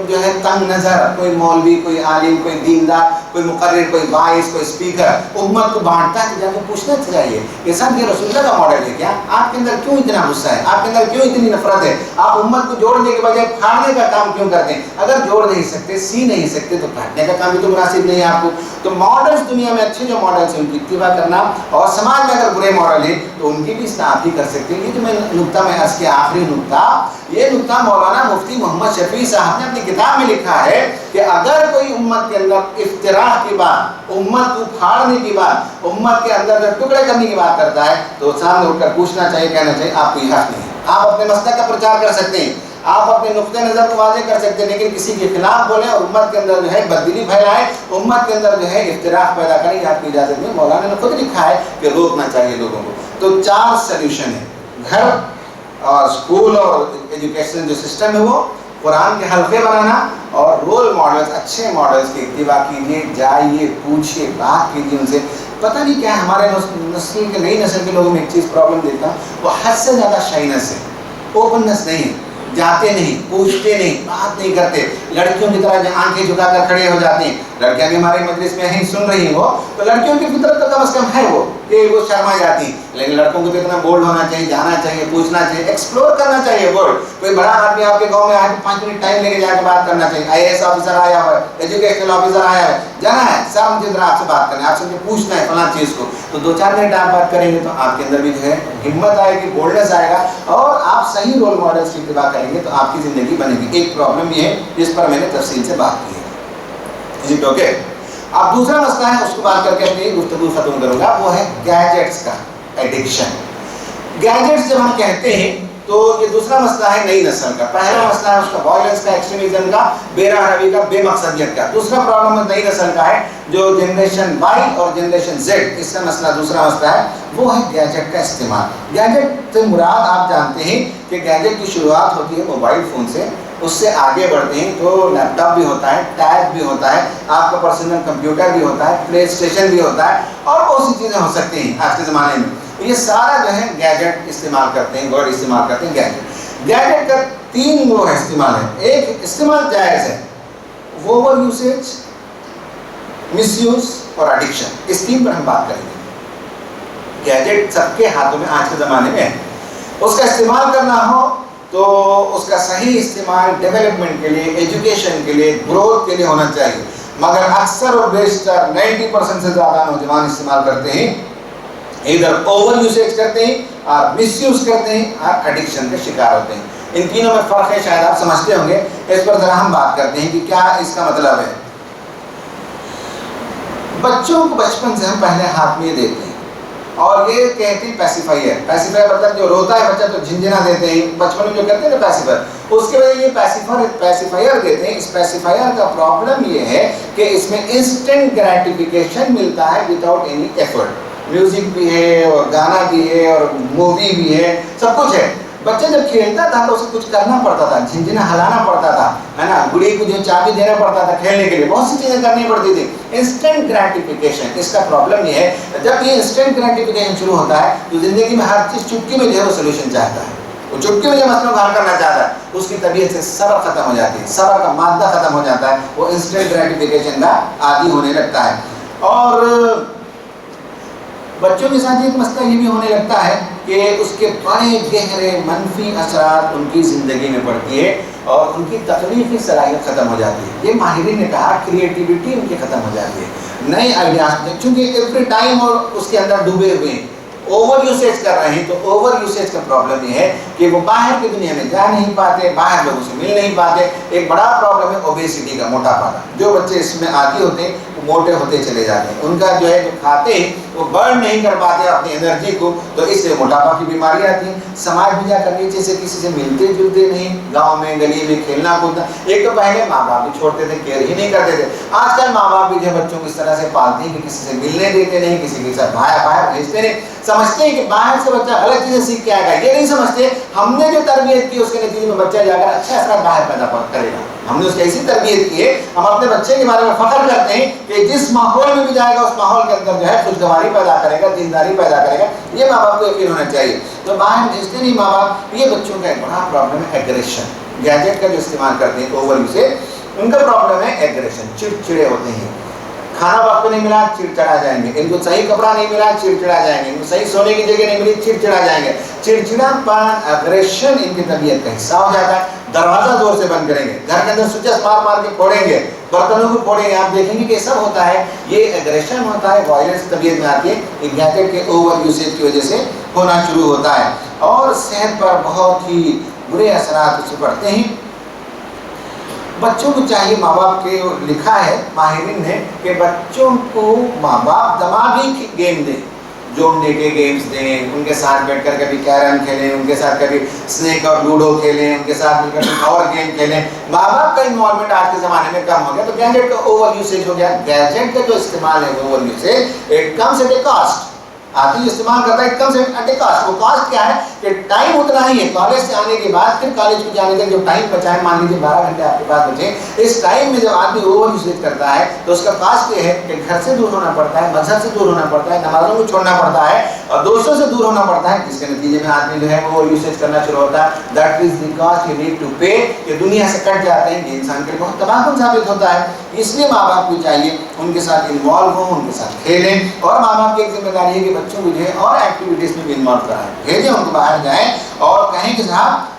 जो है तंग नजर, कोई मौलवी, कोई आलिम, कोई दीनदार, कोई मुकर्रिर, कोई वाइस, कोई स्पीकर उम्मत को बांटता है तो जाकर पूछना चाहिए ये सब ये रसूलुल्लाह का मॉडल है क्या? आपके अंदर क्यों इतना गुस्सा है, आपके अंदर क्यों इतनी नफरत है, आप उम्मत को जोड़ने के बजाय फाड़ने का काम क्यों करते हैं? अगर जोड़ नहीं सकते, सी नहीं सकते तो काटने का काम भी तो मुनासिब नहीं है आपको। तो मॉडल्स दुनिया में अच्छे जो मॉडल्स हैं उनकी इत्तिबा करना, और समाज में अगर बुरे मॉडल है तो उनकी भी इस्लाह आप ही कर सकते हैं। ये जो मैं नुक्ता में अर्ज़ किया आखिरी नुक्ता, ये नुक्ता मौलाना मुफ्ती मोहम्मद शफी साहब ने अपनी किताब में लिखा है कि अगर कोई उम्मत के अंदर इफ्तिराक की बात, उम्मत को फाड़ने की बात, उम्मत के अंदर टुकड़े करने की बात करता है तो सामने उठकर पूछना चाहिए, कहना चाहिए आपको ये हक नहीं है। आप अपने मसलक का प्रचार कर सकते हैं, आप अपने नुक्ते नज़र को वाज़ेह कर सकते हैं, लेकिन किसी के खिलाफ बोले और उम्मत के अंदर जो है बददिली फैलाए, उम्मत के अंदर जो है इफ्तिराक पैदा करें, आपकी इजाज़त नहीं। मौलाना ने खुद लिखा है कि रोकना चाहिए लोगों को। तो 4 सल्यूशन है, घर और स्कूल और एजुकेशन जो सिस्टम है वो, कुरान के हल्के बनाना और रोल मॉडल्स, अच्छे मॉडल्स की इत्तिबा कीजिए, जाइए, पूछिए, बात कीजिए उनसे। पता नहीं क्या है हमारे नस्ल के, नई नस्ल के लोगों में एक चीज़ प्रॉब्लम देखता हूँ, वो हद से ज़्यादा शाइनेस है, ओपननेस नहीं है, जाते नहीं, पूछते नहीं, बात नहीं करते, लड़कियों की तरह आंखें झुकाकर खड़े हो जाते हैं। लड़कियां भी हमारे मजलिस में हैं, सुन रही हो तो लड़कियों की फितरत तो कम से कम है वो कि वो शर्मा जाती, लेकिन लड़कों को तो इतना बोल्ड होना चाहिए, जाना चाहिए, पूछना चाहिए, एक्सप्लोर करना चाहिए वर्ल्ड। कोई बड़ा आदमी आपके गांव में आए तो 5 मिनट टाइम लेके जाकर बात करना चाहिए। IAS ऑफिसर आया हुआ है, एजुकेशनल ऑफिसर आया है, जाना है, सर मुझे जरा आपसे बात करना है, आपसे मुझे पूछना है फलां चीज़ को, तो 2-4 मिनट आप बात करेंगे तो आपके अंदर भी जो है हिम्मत आएगी, बोल्डनेस आएगा, और आप सही रोल मॉडल्स की इत्तिबा करेंगे तो आपकी ज़िंदगी बनेगी। एक प्रॉब्लम ये है जिस पर मैंने तफसील से बात की है। Is it okay? अब दूसरा मसला है, उसको बात करके अपनी गुफ्तगू खत्म करूंगा, वो है गैजेट्स का एडिक्शन। गैजेट्स जब हम कहते हैं तो ये दूसरा मसला है नई नस्ल का। पहला मसला है उसका वायलेंस का, एक्सट्रीमिज्म का, बेरहमी का, बेमकसदियत का। दूसरा प्रॉब्लम नई नस्ल का है जो जनरेशन Y और जनरेशन Z, इसका मसला दूसरा मसला है, वो है गैजेट का इस्तेमाल। गैजेट से मुराद आप जानते हैं कि गैजेट की शुरुआत होती है मोबाइल फ़ोन से, उससे आगे बढ़ते हैं तो लैपटॉप भी होता है, टैब भी होता है, आपका पर्सनल कंप्यूटर भी होता है, प्ले स्टेशन भी होता है, और बहुत सी चीज़ें हो सकती हैं आज के ज़माने में। یہ سارا جو ہے گیجٹ استعمال کرتے ہیں، ورڈ استعمال کرتے ہیں گیجٹ۔ گیجٹ کا 3 وہ استعمال ہے۔ ایک استعمال جائز ہے، وہ اوور یوسیج، مس یوز اور ایڈکشن، اس 3 پر ہم بات کریں گے۔ گیجٹ سب کے ہاتھوں میں آج کے زمانے میں ہے، اس کا استعمال کرنا ہو تو اس کا صحیح استعمال ڈیولپمنٹ کے لیے، ایجوکیشن کے لیے، گروتھ کے لیے ہونا چاہیے، مگر اکثر اور بیشتر 90% سے زیادہ نوجوان استعمال کرتے ہیں، ادھر اوور یوسیج کرتے ہیں اور مس یوز کرتے ہیں اور ایڈکشن کے شکار ہوتے ہیں۔ ان تینوں میں فرق ہے، شاید آپ سمجھتے ہوں گے، اس پر ذرا ہم بات کرتے ہیں کہ کیا اس کا مطلب ہے۔ بچوں کو بچپن سے ہم پہلے ہاتھ میں دیتے ہیں اور یہ کہتے ہیں پیسیفائر، پیسیفائر مطلب جو روتا ہے بچہ تو جھنجھنا دیتے ہیں، بچپن میں جو کرتے ہیں نا پیسیفائر، اس کے وجہ یہ پیسیفائر دیتے ہیں۔ اس پیسیفائر کا پرابلم یہ ہے کہ اس میں انسٹنٹ گریٹیفیکیشن ملتا ہے وداؤٹ اینی ایفرٹ۔ میوزک بھی ہے اور گانا بھی ہے اور مووی بھی ہے، سب کچھ ہے۔ بچہ جب کھیلتا تھا تو اسے کچھ کرنا پڑتا تھا، جھنجھنا ہلانا پڑتا تھا، ہے نا، گڑی کو جو چابی دینا پڑتا تھا کھیلنے کے لیے، بہت سی چیزیں کرنی پڑتی تھی۔ انسٹنٹ گریٹیفیکیشن، اس کا پرابلم یہ ہے جب یہ انسٹنٹ گریٹیفیکیشن شروع ہوتا ہے تو زندگی میں ہر چیز چٹکی میں جو ہے وہ سولوشن چاہتا ہے، وہ چٹکی میں جو مسئلوں کو حل کرنا چاہتا ہے، اس کی طبیعت سے صبر ختم ہو جاتی ہے، صبر کا مادہ ختم ہو جاتا ہے، وہ انسٹنٹ گریٹیفیکیشن کا عادی ہونے لگتا ہے۔ اور بچوں کے ساتھ ایک مسئلہ یہ بھی ہونے لگتا ہے کہ اس کے بڑے گہرے منفی اثرات ان کی زندگی میں پڑتی ہے اور ان کی تخلیقی صلاحیت ختم ہو جاتی ہے۔ یہ ماہرین نے کہا کریٹیوٹی ان کی ختم ہو جاتی ہے، نئے آئیڈیاز، چونکہ ایوری ٹائم اور اس کے اندر ڈوبے ہوئے ہیں، اوور یوسیج کر رہے ہیں، تو اوور یوسیج کا پرابلم یہ ہے کہ وہ باہر کی دنیا میں جا نہیں پاتے، باہر لوگوں سے مل نہیں پاتے۔ ایک بڑا پرابلم ہے اوبیسٹی کا، موٹاپا کا۔ جو بچے اس میں عادی ہوتے ہیں وہ موٹے ہوتے چلے جاتے ہیں، ان کا جو ہے جو کھاتے ہیں وہ برن نہیں کر پاتے اپنی انرجی کو، تو اس سے موٹاپا کی بیماری آتی ہیں۔ سماج میں جا کر نیچے سے کسی سے ملتے جلتے نہیں، گاؤں میں گلی میں کھیلنا کودنا، ایک تو پہلے ماں باپ بھی چھوڑتے تھے، کیئر ہی نہیں کرتے تھے۔ آج کل ماں باپ بھی جو بچوں کو اس طرح سے پالتے ہیں کہ کسی سے ملنے دیتے نہیں، کسی کے ساتھ باہر بھیجتے نہیں، سمجھتے ہیں کہ باہر سے بچہ غلط چیزیں سیکھ کے آئے گا، یہ نہیں سمجھتے ہم نے جو تربیت کی اس کے نتیجے میں بچہ جا کر اچھا اثرات باہر پیدا کرے گا۔ ہم نے اس کی ایسی تربیت کی ہے، ہم اپنے بچے کے بارے میں فخر کرتے ہیں کہ جس ماحول میں بھی جائے گا اس ماحول کے اندر جو ہے خوشگواری پیدا کرے گا، دینداری پیدا کرے گا۔ یہ ماں باپ کو یقین ہونا چاہیے، تو باہر بھیجتے نہیں ماں باپ۔ یہ بچوں کا ایک بڑا پرابلم ہے ایگریشن، گیجٹ کا جو استعمال کرتے ہیں اوور یوزیج، ان کا پرابلم ہے ایگریشن، چڑچڑے ہوتے ہیں۔ کھانا وقت پہ نہیں ملا چڑچڑا جائیں گے، ان کو صحیح کپڑا نہیں ملا چڑچڑا جائیں گے، ان کو صحیح سونے کی جگہ نہیں ملی چڑچڑا جائیں گے۔ چڑچڑا پن، ایگریشن ان کی طبیعت کا حصہ ہو جاتا ہے۔ دروازہ زور سے بند کریں گے، گھر کے اندر سوئچز مار مار کے پھوڑیں گے، برتنوں کو پھوڑیں گے، آپ دیکھیں گے کہ سب ہوتا ہے، یہ ایگریشن ہوتا ہے، وائلنس طبیعت میں آتی ہے، یہ گیجٹ کے اوور یوزیج کی وجہ سے ہونا شروع ہوتا ہے اور صحت پر بہت ہی برے اثرات اس سے پڑتے ہیں۔ بچوں کو چاہیے، ماں باپ کے لکھا ہے ماہرین نے کہ بچوں کو ماں باپ دماغی گیم دیں، جوڑنے کے گیمز دیں، ان کے ساتھ بیٹھ کر کبھی کیرم کھیلیں، ان کے ساتھ کبھی سنیک اور لوڈو کھیلیں، ان کے ساتھ مل کر اور گیم کھیلیں۔ ماں باپ کا انوالومنٹ آج کے زمانے میں کم ہو گیا، تو گیجٹ کا اوور یوسیج ہو گیا۔ گیجٹ کا جو استعمال ہے over usage, it comes at a cost. آدمی استعمال کرتا ہے، it comes at a cost. وہ کاسٹ کیا ہے کہ ٹائم اتنا ہی ہے، کالج سے آنے کے بعد پھر کالج کو جانے تک جو ٹائم بچا ہے، مان لیجیے 12 گھنٹے آپ کے پاس بچے، اس ٹائم میں جب آدمی اوور یوزیج کرتا ہے تو اس کا کاسٹ یہ ہے کہ گھر سے دور ہونا پڑتا ہے، مذہب سے دور ہونا پڑتا ہے، نمازوں کو چھوڑنا پڑتا ہے اور دوستوں سے دور ہونا پڑتا ہے، جس کے نتیجے میں آدمی جو ہے وہ اوور یوزیج کرنا شروع ہوتا ہے۔ That is the cost you need to pay, کہ دنیا سے کٹ جاتے ہیں، یہ انسان کے لیے بہت تباہ کن ثابت ہوتا ہے۔ اس لیے ماں باپ کو چاہیے ان کے ساتھ انوالو ہوں، ان کے ساتھ کھیلیں، اور ماں باپ کی ایک ذمہ داری ہے کہ بچوں کو جو ہے اور ایکٹیویٹیز میں بھی انوالو کرائیں، بھیجیں ان کو باہر جائیں اور کہیں کہ صاحب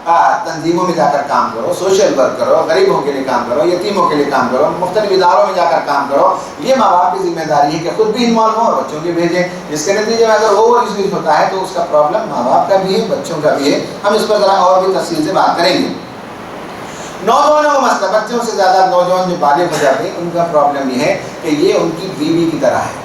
تنظیموں میں جا کر کام کرو، سوشل ورک کرو، غریبوں کے لیے کام کرو، یتیموں کے لیے کام کرو، مختلف اداروں میں جا کر کام کرو۔ یہ ماں باپ کی ذمہ داری ہے کہ خود بھی انوالو ہوں اور بچوں کی بھیجیں، جس کے نتیجے میں اگر اوور یوزیج ہوتا ہے تو اس کا پرابلم ماں باپ کا بھی ہے، بچوں کا بھی ہے۔ ہم اس پر ذرا اور بھی تفصیل سے بات کریں گے۔ نوجوانوں کا مسئلہ، بچوں سے زیادہ نوجوان جو بالغ ہو جاتے ہیں ان کا پرابلم یہ ہے کہ یہ ان کی بیوی کی طرح ہے،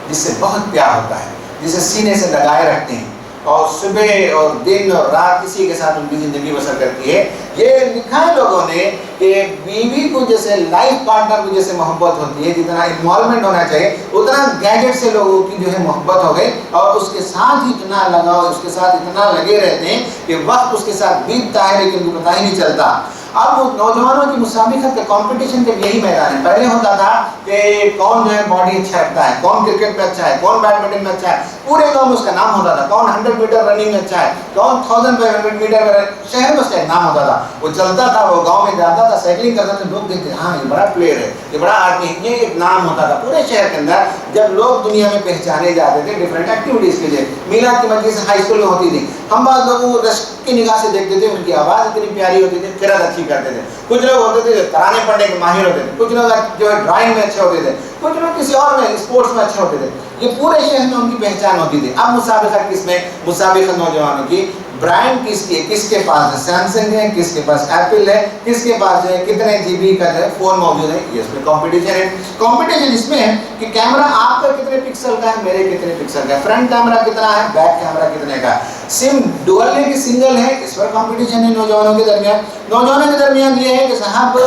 جس سے بہت پیار ہوتا ہے، جسے سینے سے لگائے رکھتے ہیں اور صبح اور دن اور رات اسی کے ساتھ ان کی زندگی بسر کرتی ہے۔ یہ لکھا ہے لوگوں نے کہ بیوی کو جیسے لائف پارٹنر کو جیسے محبت ہوتی ہے، جتنا انوالومنٹ ہونا چاہیے، اتنا گیجٹ سے لوگوں کی جو ہے محبت ہو گئی اور اس کے ساتھ ہی اتنا لگاؤ، اس کے ساتھ اتنا لگے رہتے ہیں کہ وقت اس کے ساتھ بیتتا ہے لیکن ان کو پتہ ہی نہیں چلتا۔ اب نوجوانوں کی مسابقت کا کمپٹیشن کا یہی میدان ہے. پہلے ہوتا تھا کہ کون جو ہے باڈی اچھا رکھتا ہے, کون کرکٹ میں اچھا ہے, کون بیڈمنٹن میں اچھا ہے, پورے گاؤں میں اس کا نام ہوتا تھا. کون 100 میٹر رننگ میں اچھا ہے, کون 1500 میٹر شہر میں اس کا ایک نام ہوتا تھا. وہ چلتا تھا, وہ گاؤں میں جاتا تھا, سائیکلنگ کرتا تھا, لوگ دیکھتے ہاں یہ بڑا پلیئر ہے, یہ بڑا آدمی ہے, یہ ایک نام ہوتا تھا پورے شہر کے اندر. جب لوگ دنیا میں پہچانے جاتے تھے ڈفرینٹ ایکٹیویٹیز کے لیے, میلاد کی مجلس ہائی اسکول میں ہوتی تھی, ہم بعض لوگوں کو رشک کی نگاہ سے دیکھتے تھے, ان کی آواز اتنی پیاری ہوتی تھی, قرأت اچھی کرتے تھے. کچھ لوگ ہوتے تھے جو ترانے پڑھنے کے ماہر ہوتے تھے, کچھ لوگ جو ہے ڈرائنگ میں اچھے ہوتے تھے, کچھ لوگ کسی اور میں اسپورٹس میں اچھے ہوتے تھے. یہ پورے شہر میں ان کی پہچان ہوتی تھی. اب مسابقت کس میں؟ مسابقت نوجوانوں کی برانڈ کس کی ہے, کس کے پاس ہے سیمسنگ ہے, کس کے پاس ایپل ہے, کس کے پاس جو ہے کتنے جی بی کا جو ہے فون موجود ہے. یہ اس میں کمپٹیشن ہے. کمپٹیشن اس میں ہے کہ کیمرہ آپ کا کتنے پکسل کا ہے, میرے کتنے پکسل کا ہے, فرنٹ کیمرہ کتنا ہے, بیک کیمرہ کتنے کا ہے, سم ڈوئل ہے کہ سنگل ہے, اس پر کمپٹیشن ہے نوجوانوں کے درمیان. نوجوانوں کے درمیان یہ ہے کہ صاحب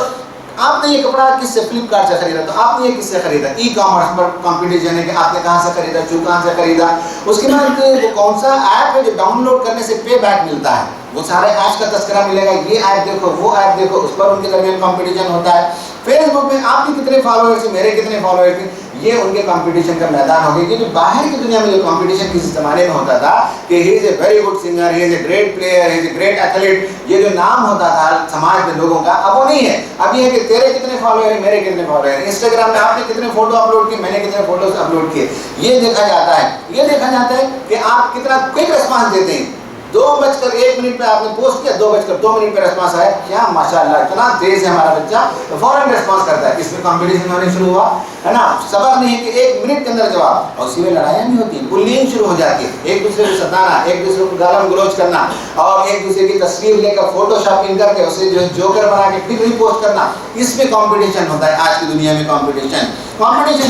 آپ نے یہ کپڑا کس سے, فلپ کارٹ سے خریدا, تو آپ نے یہ کس سے خریدا, ای کامرس پر کمپٹیشن ہے کہ آپ نے کہاں سے خریدا, کہاں سے خریدا. اس کے بعد وہ کون سا ایپ ہے جو ڈاؤن لوڈ کرنے سے پے بیک ملتا ہے, وہ سارے ایپس کا تذکرہ ملے گا, یہ ایپ دیکھو, وہ ایپ دیکھو, اس پر ان کے درمیان کمپٹیشن ہوتا ہے. فیس بک میں آپ کے کتنے فالوورز ہیں, میرے کتنے فالوورز ہیں, یہ ان کے کمپٹیشن کا میدان ہو گیا. کیونکہ باہر کی دنیا میں جو کمپٹیشن کسی زمانے میں ہوتا تھا کہ he is a very good singer, he is a great player, he is a great athlete, یہ جو نام ہوتا تھا سماج میں لوگوں کا, اب وہ نہیں ہے. اب یہ ہے کہ تیرے کتنے فالوور ہیں, میرے کتنے فالوور ہیں, انسٹاگرام میں آپ نے کتنے فوٹو اپلوڈ کیے, میں نے کتنے فوٹوز اپلوڈ کیے, یہ دیکھا جاتا ہے. یہ دیکھا جاتا ہے کہ آپ کتنا کوئک ریسپانس دیتے ہیں. 2:01 پہ آپ نے پوسٹ کیا, 2:02 پہ ریسپانس آیا, کیا ماشاءاللہ اتنا تیز ہے ہمارا بچہ, فوراً ریسپانس کرتا ہے. اس میں کمپٹیشن ہونے شروع ہوا ہے نا. صبر نہیں ہے کہ 1 منٹ کے اندر جواب, اور اسی میں لڑائیاں بھی ہوتی ہیں, بلینگ شروع ہو جاتی ہے, ایک دوسرے کو ستانا, ایک دوسرے کو گالم گلوچ کرنا, اور ایک دوسرے کی تصویر لے کر فوٹو شاپنگ کر کے اسے جو ہے جوکر بنا کے پھر ری پوسٹ کرنا. اس میں کمپٹیشن ہوتا ہے. آج کی دنیا میں کمپٹیشن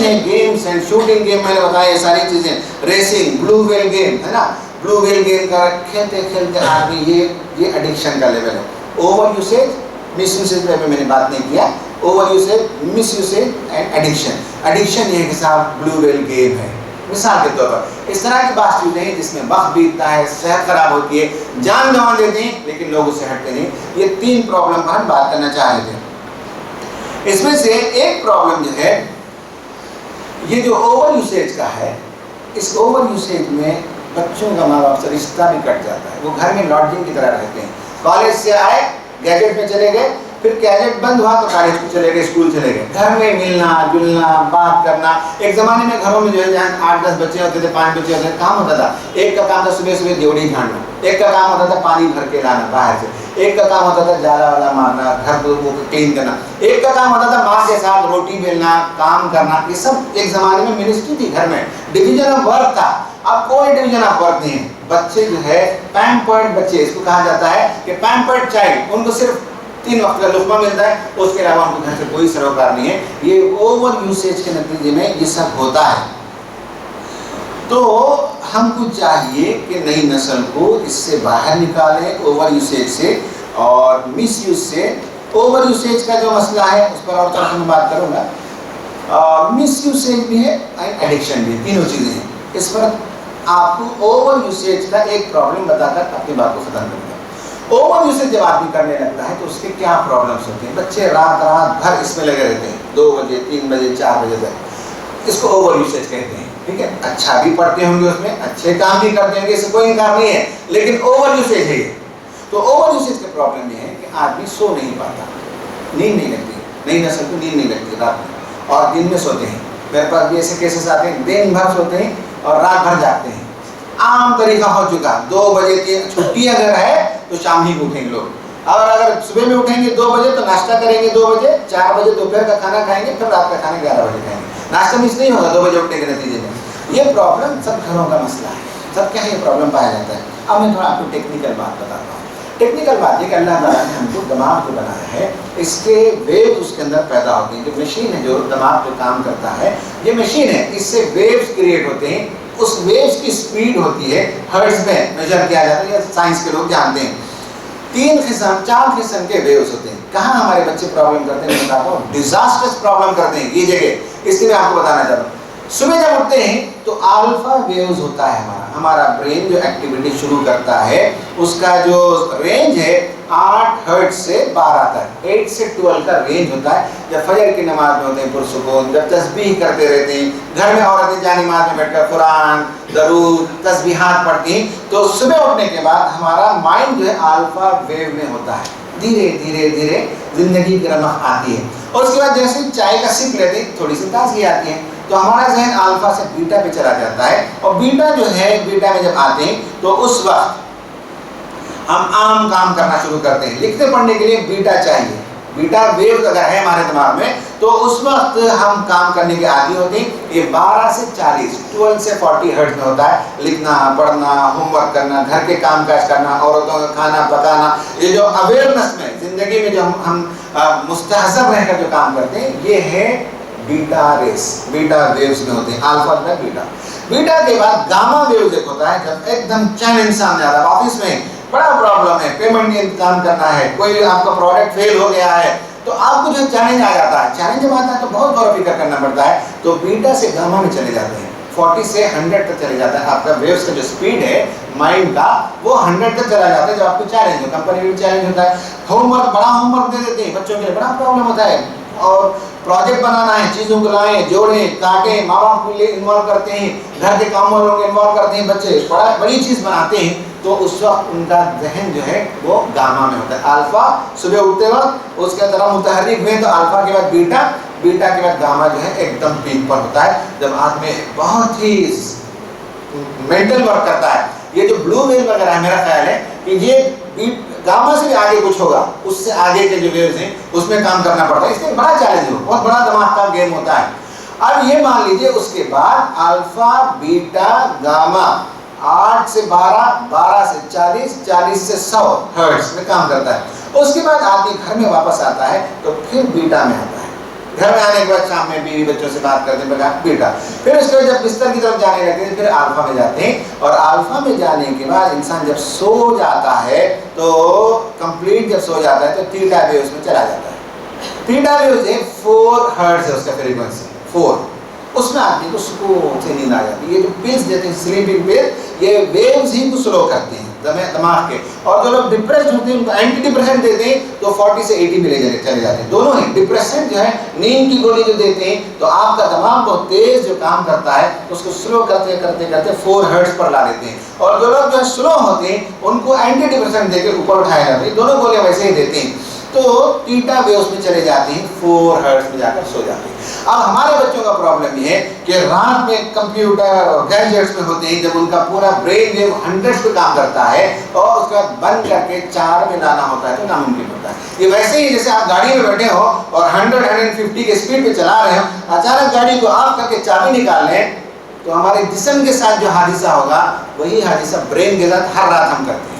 ہے. گیمز اینڈ شوٹنگ گیم میں نے بتایا یہ ساری چیزیں, ریسنگ, بلو ویل گیم ہے نا, بلو ویل گیم کا کھیلتے کھیلتے آدمی یہ ایڈکشن کا لیول ہے. اوور یوسیج, مس یوسیج پہ میں نے بات نہیں کیا. Over usage, miss usage and addiction. Addiction یہ ہے کہ صاحب بلو ویل گیم ہے. مثال کے طور پر اس طرح کی بات چیزیں ہیں جس میں وقت بیتتا ہے, صحت خراب ہوتی ہے, جان گنوا دیتے ہیں, لیکن لوگ اس سے ہٹتے نہیں. یہ 3 پرابلم پر ہم بات کرنا چاہ رہے تھے. اس میں سے ایک پرابلم جو ہے یہ جو اوور یوسیج کا ہے. اس اوور یوسیج میں بچوں کا ماں باپ سے رشتہ بھی کٹ جاتا ہے. وہ گھر میں لاڈجنگ کی طرح رہتے ہیں. کالج سے آئے, گیجٹ میں چلے گئے, پھر گیجٹ بند ہوا تو کالج کو چلے گئے, اسکول چلے گئے. گھر میں ملنا جلنا, بات کرنا. ایک زمانے میں گھروں میں جو ہے جہاں 8-10 بچے ہوتے تھے, 5 بچے ہوتے تھے, کام ہوتا تھا. ایک کا کام تھا صبح دیوڑی جھاڑنا, ایک کا کام ہوتا تھا پانی بھر کے لانا باہر سے, ایک کا کام ہوتا تھا جالا والا مارنا, گھر کو کلین کرنا, ایک کا کام ہوتا تھا ماں کے ساتھ روٹی بیلنا, کام کرنا. یہ سب ایک زمانے میں منسٹری تھی گھر میں, ڈویژن آف ورک تھا. اب کوئی ڈویژن آف ورک نہیں ہے. بچے جو ہے پیمپرڈ بچے, اس کو کہا جاتا ہے کہ پیمپرڈ چائلڈ. ان کو صرف 3 وقت کا لقمہ ملتا ہے, اس کے علاوہ ان کو گھر سے کوئی سروکار نہیں ہے. یہ اوور یوسیج کے نتیجے میں یہ سب ہوتا ہے. تو ہم کو چاہیے کہ نئی نسل کو اس سے باہر نکالیں, اوور یوسیج سے اور مس یوز سے. اوور یوسیج کا جو مسئلہ ہے اس پر اور طرف میں بات کروں گا. مس یوسیج بھی ہے, ایڈکشن بھی ہے, تینوں چیزیں ہیں. اس پر آپ کو اوور یوسیج کا ایک پرابلم بتا کر اپنی بات کو ختم کروں گا. اوور یوسیج جب آدمی کرنے لگتا ہے تو اس کے کیا پرابلمس ہوتے ہیں. بچے رات بھر اس میں لگے رہتے ہیں, 2 بجے 3 بجے 4 بجے تک. اس کو اوور یوسیج کہتے ہیں. ٹھیک ہے, اچھا بھی پڑھتے ہوں گے, اس میں اچھے کام بھی کرتے ہوں گے, اس سے کوئی انکار نہیں ہے, لیکن اوور یوسیج ہے یہ. تو اوور یوسیج کا پرابلم یہ ہے کہ آدمی سو نہیں پاتا, نیند نہیں لگتی. نئی نسل کو نیند نہیں لگتی رات میں, اور دن میں سوتے ہیں. میرے پاس بھی ایسے کیسز آتے ہیں, دن بھر سوتے ہیں اور رات بھر جاگتے ہیں. عام طریقہ ہو چکا. 2 بجے کی چھٹی اگر ہے تو شام ہی کو اٹھیں گے لوگ, اور اگر صبح میں اٹھیں گے 2 بجے تو ناشتہ کریں گے 2 بجے, 4 بجے دوپہر کا کھانا کھائیں گے, پھر رات کا کھانا 11 بجے کھائیں گے. ناشتہ مس نہیں ہوگا 2 بجے اٹھنے کے نتیجے میں. یہ پرابلم سب گھروں کا مسئلہ ہے. سب کیا یہ پرابلم پایا جاتا ہے. اب میں تھوڑا آپ کو ٹیکنیکل بات بتاتا ہوں. ٹیکنیکل بات یہ کہ اللہ تعالیٰ نے ہم کو دماغ جو بنایا ہے, اس کے ویو اس کے اندر پیدا ہوتے ہیں. جو مشین ہے جو دماغ پہ کام کرتا ہے, یہ مشین ہے, اس سے ویوز کریٹ ہوتے ہیں. اس ویوز کی سپیڈ ہوتی ہے ہرٹز میں میجر کیا جاتا ہے, یہ سائنس کے لوگ جانتے ہیں. 4 قسم کے ویوز ہوتے ہیں. کہاں ہمارے بچے پرابلم کرتے ہیں, میں بتاتا ہوں, ڈیزاسٹرس پرابلم کرتے ہیں یہ جگہ. اس لیے میں آپ کو بتانا چاہتا ہوں. صبح جب اٹھتے ہیں تو آلفا ویوز ہوتا ہے ہمارا برین جو ایکٹیویٹی شروع کرتا ہے, اس کا جو رینج ہے 8 हर्ट्ज से 12 तक, 8 से 12 का रेंज होता है। जब फजर की नमाज में होते हैं पुरसुकून, जब तस्बीह करते रहते हैं, घर में औरतें जानी नमाज में बैठकर कुरान, दरूद, तस्बीहात पढ़ती हैं, तो सुबह उठने के बाद हमारा माइंड जो है अल्फा वेव में होता है। धीरे धीरे धीरे जिंदगी की रमक आती है, और उसके बाद जैसे चाय का सिप लेते हैं थोड़ी सी ताजगी आती है, तो हमारा जहन अल्फा से बीटा पे चला जाता है। और बीटा जो है, बीटा में जब आते हैं तो उस वक्त हम आम काम करना शुरू करते हैं। लिखने पढ़ने के लिए बीटा चाहिए, बीटा वेव अगर है हमारे दिमाग में तो उस वक्त हम काम करने के आदी होते हैं। ये 12 से 40, 12 से 40 हर्ट्ज में होता है। लिखना, पढ़ना, होमवर्क करना, घर के काम काज करना, औरतों का खाना पकाना, ये जो अवेयरनेस में जिंदगी में जो हम मुस्तहज़ब रहकर जो काम करते हैं, ये है बीटा रेस, बीटा वेव्स में होते हैं। अल्फा का बीटा, बीटा के बाद गामा वेव्स एक होता है, जब एकदम चैन इंसान ज्यादा ऑफिस में बड़ा प्रॉब्लम है, पेमेंट का इंतजाम करना है, कोई आपका प्रोडक्ट फेल हो गया है, तो आपको जो चैलेंज आ जाता है, चैलेंज जब आता है तो बहुत गौर फिक्र करना पड़ता है, तो बीटा से गामा में चले जाते हैं। 40 से 100 तक चले जाता है। आपका वेव्स का जो स्पीड है माइंड का, वो 100 तक चला जाता है। जब आपको चैलेंज हो, कंपनी में चैलेंज होता है, होमवर्क, बड़ा होमवर्क दे देते हैं बच्चों के लिए, बड़ा प्रॉब्लम होता है, और प्रोजेक्ट बनाना है, चीज़ों को लाएं, जोड़ें, काटें, माँ बाप को इन्वॉल्व करते हैं, घर के काम वालों को इन्वॉल्व करते हैं, बच्चे बड़ी चीज़ बनाते हैं, तो उस वक्त उनका जहन जो है वो गामा में होता है। अल्फा सुबह उठते वक्त उसके तरफ मुतहर्रिक हुए, तो अल्फा के बाद बीटा, बीटा के बाद गामा जो है एकदम पीक पर होता है, जब आदमी बहुत ही मेंटल वर्क करता है। ये जो ब्लू वेव वगैरह है, मेरा ख्याल है कि ये गामा से भी आगे कुछ होगा, उससे आगे के जो वेव्स हैं उसमें काम करना पड़ता है। इसमें बड़ा चैलेंज हो, बहुत बड़ा दिमाग का गेम होता है। अब ये मान लीजिए उसके बाद अल्फा, बीटा, गामा 8 से 12, 12 से 40, 40 से 100 हर्ट्ज में काम करता है। उसके बाद आदमी घर में वापस आता है तो फिर बीटा में आता है। घर में आने के बाद शाम में बीवी बच्चों से बात करते हैं, बीटा। फिर उसके बाद जब बिस्तर की तरफ जाने लगते हैं फिर अल्फा में जाते हैं, और अल्फा में जाने के बाद इंसान जब सो जाता है तो कंप्लीट जब सो जाता है तो थीटा वेव उसमें चला जाता है। थीटा वेव से 4 हर्ट्ज है उसका फ्रीक्वेंसी, 4, उसमें आदमी को सुकून से नींद आ जाती है। ये जो पिल्स देते हैं स्लीपिंग पिल, ये वेव्स ही को स्लो करते हैं दिमाग के, और जो लोग डिप्रेस्ड होते हैं उनको एंटी डिप्रेसेंट देते हैं तो 40 से 80 में चले जाते हैं। दोनों ही डिप्रेसेंट जो है, नींद की गोली जो देते हैं तो आपका दिमाग बहुत तेज जो काम करता है उसको स्लो करते करते करते 4 हर्ट्ज पर ला देते हैं, और जो लोग जो स्लो होते हैं उनको एंटी डिप्रेसेंट देकर ऊपर उठाया जाता है। दोनों गोलियां वैसे ही देते हैं, तो थीटा वेव्स में चले जाती हैं, 4 हर्ट्ज में जाकर सो जाते हैं। अब हमारे बच्चों का प्रॉब्लम ये है कि रात में कंप्यूटर और गैजेट्स में होते हैं, जब उनका पूरा ब्रेन वेव 100 पे काम करता है और उसके बाद बंद करके 4 में लाना होता है तो नामुमकिन होता है। ये वैसे ही जैसे आप गाड़ी में बैठे हो और 100-150 के स्पीड पे चला रहे हो, अचानक गाड़ी को ऑफ करके चाबी निकाल लें तो हमारे जिस्म के साथ जो हादसा होगा वही हादसा ब्रेन के साथ हर रात हम करते हैं।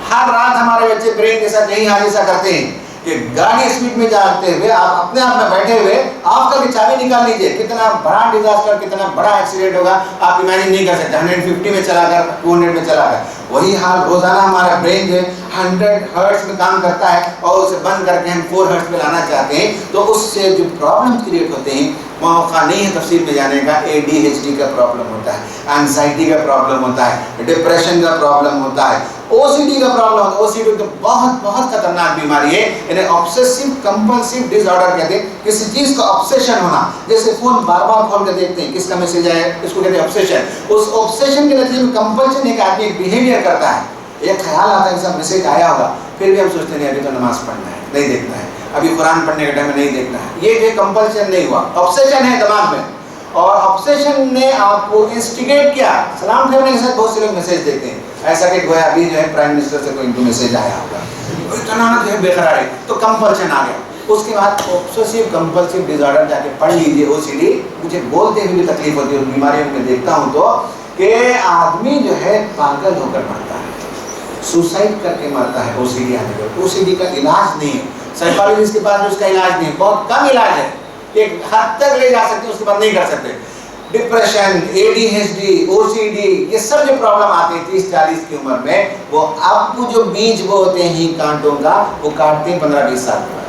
हर रात हमारे बच्चे ब्रेन के साथ यही हादसा करते हैं कि गाड़ी स्पीड में जाते हुए आप अपने आप में बैठे हुए ऑफ करके चाबी निकाल लीजिए, कितना बड़ा डिजास्टर, कितना बड़ा एक्सीडेंट होगा आप इमेजिन नहीं कर सकते। 150 में चलाकर 200 में चलाकर, वही हाल रोजाना हमारा ब्रेन जो 100 हर्ट्ज में काम करता है और उसे बंद करके हम 4 हर्ट्ज में लाना चाहते हैं, तो उससे जो प्रॉब्लम क्रिएट होते हैं मौका नहीं है तफसील में जाने का। ADHD का प्रॉब्लम होता है, एंजाइटी का प्रॉब्लम होता है, डिप्रेशन का प्रॉब्लम होता है, OCD का प्रॉब्लम होता है। OCD तो बहुत बहुत खतरनाक बीमारी है, इन्हें ऑब्सेसिव कंपल्सिव डिसऑर्डर कहते हैं। किसी चीज का ऑब्सेशन होना, जैसे फोन बार बार खोल कर देखते हैं किसका मैसेज आया, इसको कहते हैं ऑब्सेशन। उस ऑब्सेशन के नतीजे में कंपल्शन एक आदमी एक बिहेवियर करता है, एक ख्याल आता है कि सब मैसेज आया होगा, फिर भी हम सोचते नहीं अभी तो नमाज पढ़ना है, नहीं देखना है, अभी कुरान पढ़ने के टाइम में नहीं देखना है। ये कंपल्शन नहीं हुआ, ऑब्सेशन है दिमाग में, और ऑब्सेशन ने आपको इंस्टिगेट किया। सलाम करने के साथ बहुत से लोग मैसेज देते हैं, ऐसा कि गोया अभी जो है प्राइम मिनिस्टर से कोई मैसेज आया होगा, इतना जो है बेकरार है, तो कंपल्शन आ गया। उसके बाद ऑब्सेसिव कंपल्सिव डिसऑर्डर जाके पढ़ लीजिए OCD। मुझे बोलते हुए भी तकलीफ होती है उन बीमारियों में देखता हूँ तो कि आदमी जो है पागल होकर मरता है, सुसाइड करके मरता है OCD आने पर। OCD का इलाज नहीं है, साइकोलॉजिस्ट के पास उसका इलाज नहीं है, बहुत कम इलाज है, एक हद तक ले जा सकते, उसके बाद नहीं कर सकते। डिप्रेशन, ADHD, OCD, ये सब जो प्रॉब्लम आते हैं 30-40 की उम्र में, वो अब जो बीज वो होते हैं कांटों का, वो काटते हैं 15-20 साल के बाद।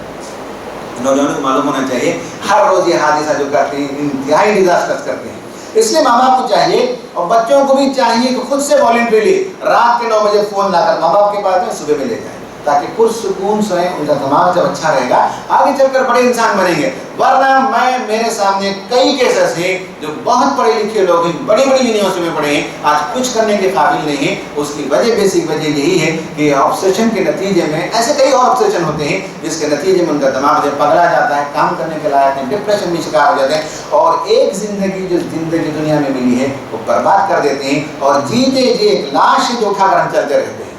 नौजवानों को मालूम होना चाहिए, हर रोज ये हादसा जो करते हैं इंतहाई डिजास्टर करते हैं। इसलिए माँ बाप को चाहिए और बच्चों को भी चाहिए कि खुद से वॉलंटरीली रात के 9 बजे फोन लाकर माँ बाप के पास में सुबह में ले जाए। ताकि पुरसुकून सोएं, उनका दिमाग जब अच्छा रहेगा आगे चलकर बड़े इंसान बनेंगे। वरना मेरे सामने कई केसेस हैं जो बहुत पढ़े लिखे लोग हैं, बड़ी बड़ी यूनिवर्सिटी में पढ़े हैं, आज कुछ करने के काबिल नहीं है। उसकी वजह, बेसिक वजह यही है कि ऑब्सेशन के नतीजे में, ऐसे कई और ऑब्सेशन होते हैं जिसके नतीजे में उनका दिमाग जब पगला जाता है, काम करने के लायक नहीं, डिप्रेशन में शिकार हो जाते हैं और एक जिंदगी जो जिंदगी दुनिया में मिली है वो बर्बाद कर देते हैं और जीते जी एक लाश जो उठाकर हम चलते रहते हैं,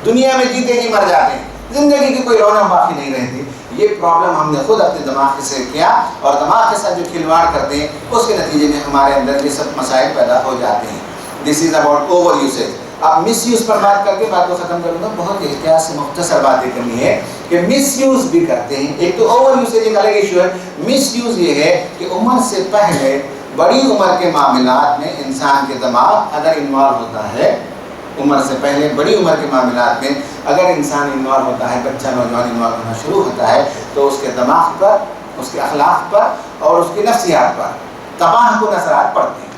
दुनिया में जीते जी मर जाते हैं, जिंदगी की कोई रौनक बाकी नहीं रहती। ये प्रॉब्लम हमने खुद अपने दिमाग से किया और दिमाग के साथ जो खिलवाड़ करते हैं उसके नतीजे में हमारे अंदर ये सब मसाइल पैदा हो जाते हैं। This is about over usage. अब मिस यूज पर बात करके बात को खत्म करूंगा। बहुत एहतियात से मुख्तसर बातें करनी है कि मिस यूज भी करते हैं। एक तो ओवर यूसेज एक अलग इशू है, मिस यूज ये है कि उम्र से पहले बड़ी उम्र के मामलात में इंसान के दिमाग अगर इन्वॉल्व होता है, उम्र से पहले बड़ी उम्र के मामलात में अगर इंसान इन्वॉल्व होता है, बच्चा नौजवान इन्वॉल्व होना शुरू होता है तो उसके दिमाग पर, उसके अखलाक पर और उसकी नफ्सियात पर तबाह को असरात पड़ते हैं।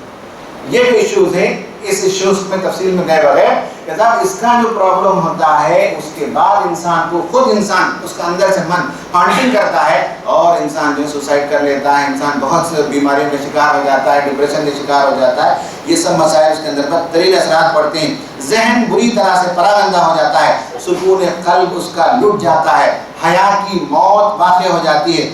ये भी इश्यूज हैं। इस इश्यूज में तफसील में गए बगैर कि जब इसका जो प्रॉब्लम होता है उसके बाद इंसान को खुद इंसान उसका अंदर से मन हॉन्टिंग करता है और इंसान जो सुसाइड कर लेता है, इंसान बहुत से बीमारियों का शिकार हो जाता है, डिप्रेशन का शिकार हो जाता है। ये सब मसाइल उसके अंदर बदतरीन असरात पड़ते हैं। जहन बुरी तरह से परागंदा हो जाता है, सुकून कल्ब उसका लुट जाता है, हया की मौत वाक़ई हो जाती है।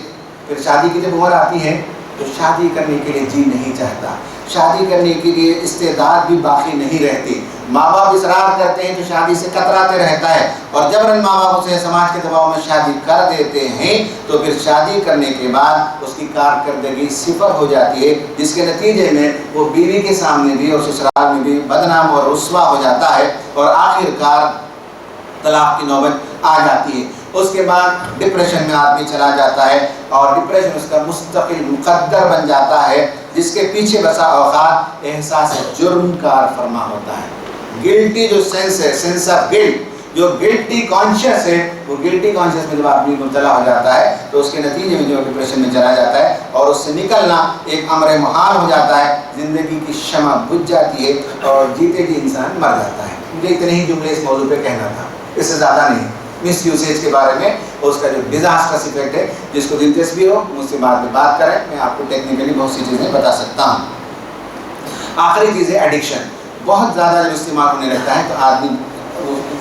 फिर शादी की जब उम्र आती है तो शादी करने के लिए जी नहीं चाहता, शादी करने के लिए इस्तेदाद भी बाकी नहीं रहती। माँ बाप इसरार करते हैं तो शादी से कतराते रहता है और जबरन माँ बाप उसे समाज के दबाव में शादी कर देते हैं तो फिर शादी करने के बाद उसकी कारकर्दगी सिफर हो जाती है, जिसके नतीजे में वो बीवी के सामने भी और ससुराल में भी बदनाम और रुस्वा हो जाता है और आखिरकार तलाक की नौबत आ जाती है। उसके बाद डिप्रेशन में आदमी चला जाता है और डिप्रेशन उसका मुस्तकिल मुकद्दर बन जाता है, जिसके पीछे बसा औकात एहसास जुर्म का फरमा होता है। गिल्टी जो सेंस है, सेंस ऑफ गिल्ट, जो गिल्टी कॉन्शियस है, वो गिल्टी कॉन्शियस में जब आदमी मुब्तला हो जाता है तो उसके नतीजे में जो डिप्रेशन में चला जाता है और उससे निकलना एक अमर महाल हो जाता है। ज़िंदगी की शमा बुझ जाती है और जीते जी इंसान मर जाता है। मुझे इतने ही जुमले इस मौजू पे कहना था, इससे ज़्यादा नहीं। मिस यूसेज के बारे में और उसका जो डिजास्टर्स इफेक्ट है, जिसको दिलचस्पी हो मुझसे बाद में बात करें, मैं आपको टेक्निकली बहुत सी चीज़ें बता सकता हूँ। आखिरी चीज़ है एडिक्शन। बहुत ज़्यादा जब इस्तेमाल होने लगता है तो आदमी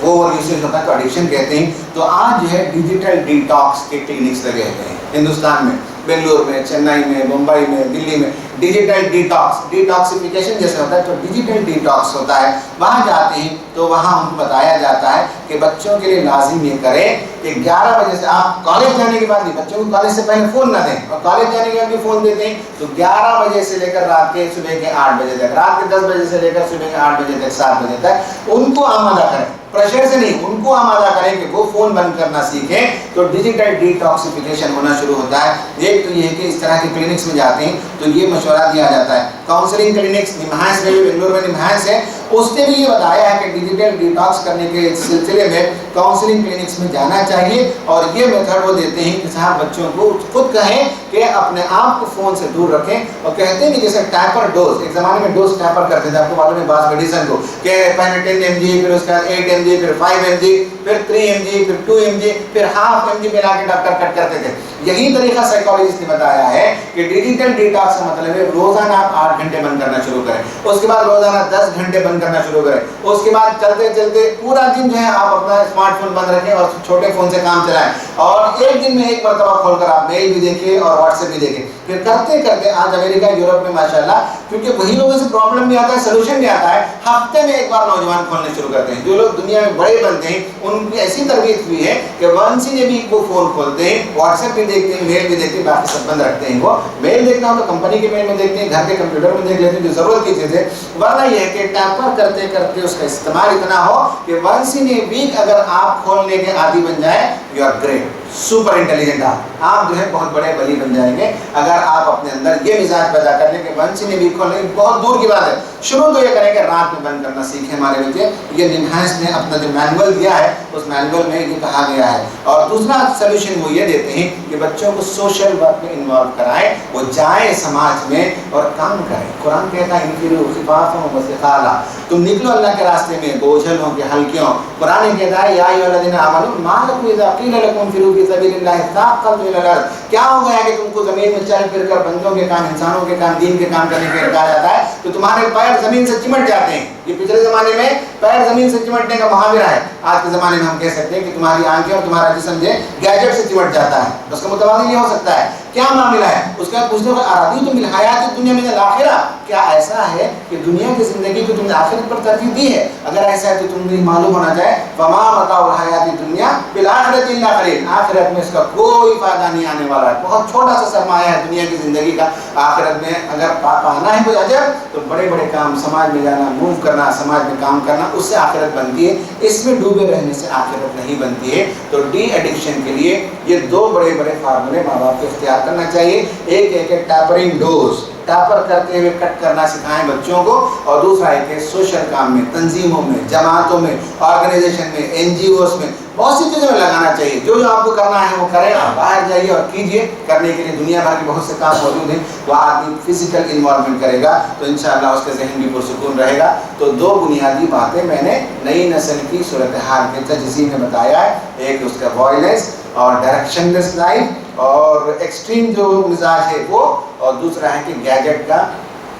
वो ओवर यूसेज होता है तो एडिक्शन कहते हैं। तो आज जो है डिजिटल डिटॉक्स के क्लिनिक्स लगे हुए हैं हिंदुस्तान में, बेंगलुरु में, चेन्नई में, मुंबई में, दिल्ली में। डिजिटल डिटॉक्सिफिकेशन जैसे होता है तो डिजिटल डिटॉक्स होता है। वहाँ जाते हैं तो वहाँ उनको बताया जाता है कि बच्चों के लिए लाजिम ये करें कि 11 बजे से, आप कॉलेज जाने के बाद नहीं, बच्चों को कॉलेज से पहले फ़ोन ना दें और कॉलेज जाने के बाद भी फ़ोन देते हैं तो 11 बजे से लेकर रात के सुबह के 8 बजे तक, रात के 10 बजे से लेकर सुबह के 8 बजे तक, 7 बजे तक उनको आमादा करें। प्रेशर से नहीं, उनको आमादा करें कि वो फ़ोन बंद करना सीखें तो डिजिटल डिटॉक्सिफिकेशन होना शुरू होता है। एक तो ये है कि इस तरह के क्लिनिक्स में जाते हैं तो ये मशवरा दिया जाता है। काउंसलिंग क्लिनिक्स निम्हांस में भी, बेंगलुरु में निम्हांस है, उसने भी ये बताया है कि डिजिटल डिटॉक्स करने के सिलसिले में काउंसलिंग क्लिनिक्स में जाना चाहिए और ये मेथड वो देते हैं कि साहब बच्चों को खुद कहें कि अपने आप को फ़ोन से दूर रखें और कहते हैं कि जैसे टैपर डोज, एक ज़माने में डोज टैपर करते थे, आपको मालूम है बास मेडिसन को, कि पहले 10 mg, फिर उसका 8 mg, फिर 5 mg, फिर 3 mg, फिर 2 mg, फिर ½ mg मिला के डॉक्टर कट करते थे। यही तरीका साइकोलॉजिस्ट ने बताया है कि डिजिटल डिटॉक्स का मतलब है रोज़ाना आप 8 घंटे बंद करना शुरू करें, उसके बाद रोज़ाना 10 घंटे बंद करना शुरू करें, उसके बाद चलते चलते पूरा दिन जो है आप अपना स्मार्टफोन बंद रखें और छोटे फ़ोन से काम चलाएं और एक दिन में एक मरतबा खोलकर आप मेल भी देखिए और व्हाट्सएप भी देखें। फिर करते करते आज अमेरिका, यूरोप में माशाल्लाह, क्योंकि वही लोगों से प्रॉब्लम भी आता है, सोल्यूशन भी आता है, हफ्ते में एक बार नौजवान खोलने शुरू करते हैं। जो लोग दुनिया में बड़े बनते हैं उनकी ऐसी तरबियत हुई है कि वंस इन भी वो फ़ोन खोलते हैं, व्हाट्सएप भी देखते हैं, मेल भी देखते हैं, बाकी सब बंद रखते हैं। वो मेल देखना हो तो कंपनी के मेल में देखते हैं, घर के कंप्यूटर में देख लेते हैं, जो ज़रूरत की चीज़ है। वरना ये है कि टैपर करते करते उसका इस्तेमाल इतना हो कि वंस इन ए वीक अगर आप खोलने के आदी बन जाए, you are great. Super intelligent आप जो है बहुत बड़े वली बन जाएंगे अगर आप अपने अंदर ये मिजाज पैदा कर लें कि वंश ने भी खोलने बहुत दूर की बात है। शुरू तो ये करें कि रात में बंद करना सीखें हमारे बच्चे। ये निम्हांस ने अपना जो मैनुअल दिया है उस मैनुअल में ये कहा गया है। और दूसरा सोल्यूशन वो ये देते हैं कि बच्चों को सोशल वर्क में इन्वॉल्व कराएं, वो जाए समाज में और काम करें। कुरान कहता है इनफिरू खिफाफन व सिकाला, तुम निकलो अल्लाह के रास्ते में बोझल हो के हल्के हो। कुरान कहता है या अय्युहल्लज़ीना आमनू मा लकुम इज़ा क़ीला लकुम इन्फिरू फी सबीलिल्लाहि तक़ल्तुम इलल अर्ज़, क्या हो गया कि तुमको जमीन में चल फिर कर बंदों के काम, इंसानों के काम, दीन के काम करने के लिए कहा जाता है तो तुम्हारे पैर जमीन से चिमट जाते हैं। ये पिछले जमाने में पैर जमीन से चिमटने का मुहावरा है। आज के जमाने में हम कह सकते हैं कि तुम्हारी आंखें और तुम्हारा जिस्म जो गैजेट से चिमट जाता है। उसका मुतबादिल ये हो सकता है। क्या मामला है? उसके बाद पूछते हो अरादी तुम हयात दुनिया में आखिरा, क्या ऐसा है कि दुनिया की जिंदगी को तुमने आखिरत पर तरजीह दी है? अगर ऐसा है तो तुम्हें मालूम होना चाहिए फमा मताउल हयात दुनिया बिल आखिरति इल्ला कलील, आखिरत में इसका कोई फायदा नहीं आने वाला है। बहुत छोटा सा सरमाया है दुनिया की जिंदगी का। आखिरत में अगर पाना है कोई अजर तो बड़े बड़े काम, समाज में जाना, मूव करना, समाज में काम करना, उससे आखिरत बनती है। इसमें डूबे रहने से आखिरत नहीं बनती है। तो डी एडिक्शन के लिए ये दो बड़े बड़े फार्मूले माँ बाप को इख्तियार करना चाहिए। एक है कि टैपरिंग डोज, टैपर करते हुए कट करना सिखाएं बच्चों को, और दूसरा है कि सोशल काम में, तंजीमों में, जमातों में, ऑर्गेनाइजेशन में, एनजीओस में, बहुत सी चीज़ों में लगाना चाहिए। जो जो आपको करना है वो करें, आप बाहर जाइए और कीजिए। करने के लिए दुनिया भर के बहुत से काम मौजूद हैं। वो आदमी फिजिकल इन्वॉल्वमेंट करेगा तो इंशाअल्लाह उसका जहन भी पुरसुकून रहेगा। तो दो बुनियादी बातें मैंने नई नस्ल की सूरत हाल के तजज़िये में बताया है। एक उसका वॉयलेंस और डायरेक्शनलेस लाइफ और एक्सट्रीम जो मिजाज है वो, और दूसरा है कि गैजेट का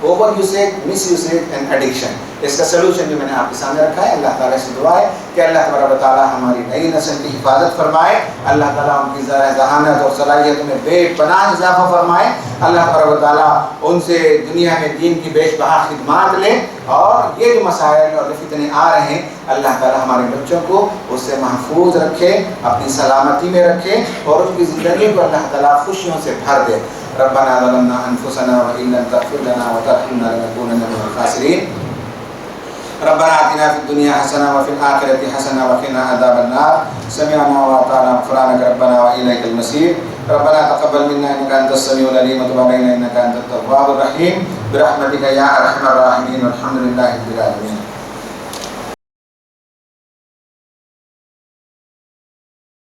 over usage, miss usage and addiction. इसका सलूशन भी मैंने आपके सामने रखा है। अल्लाह ताला से दुआ है कि अल्लाह तबारक व तआला हमारी नई नस्ल की हिफाजत फरमाए। अल्लाह ताला उनकी ज़हानत और सलाहियत में बेपनाह इजाफा फरमाए। अल्लाह तबारक व तआला उनसे दुनिया में दीन की बेशबहा खिदमात ले, और ये जो मसाइल और फितने आ रहे हैं अल्लाह ताला हमारे बच्चों को उससे महफूज रखे, अपनी सलामती में रखे, और उनकी ज़िंदगी को अल्लाह ताला खुशियों से भर दे। रब्बना ज़लमना अनफुसना व इन लम तग़फिर लना व तरहमना लनकूनन्ना मिनल ख़ासिरीन। रब्बना आतिना फिद दुनिया हसना व फिल आखिरति हसना व क़िना अज़ाबन नार। समिअना व अताअना ग़ुफ़रानक रब्बना व इलैकल मसीर। रब्बना तक़ब्बल मिन्ना इन्नका अंतस समीउल अलीम व तुब अलैना इन्नका अंतत तव्वाबुर रहीम। बिरहमतिका या अरहमर राहिमीन। वल्हम्दुलिल्लाहि रब्बिल आलमीन।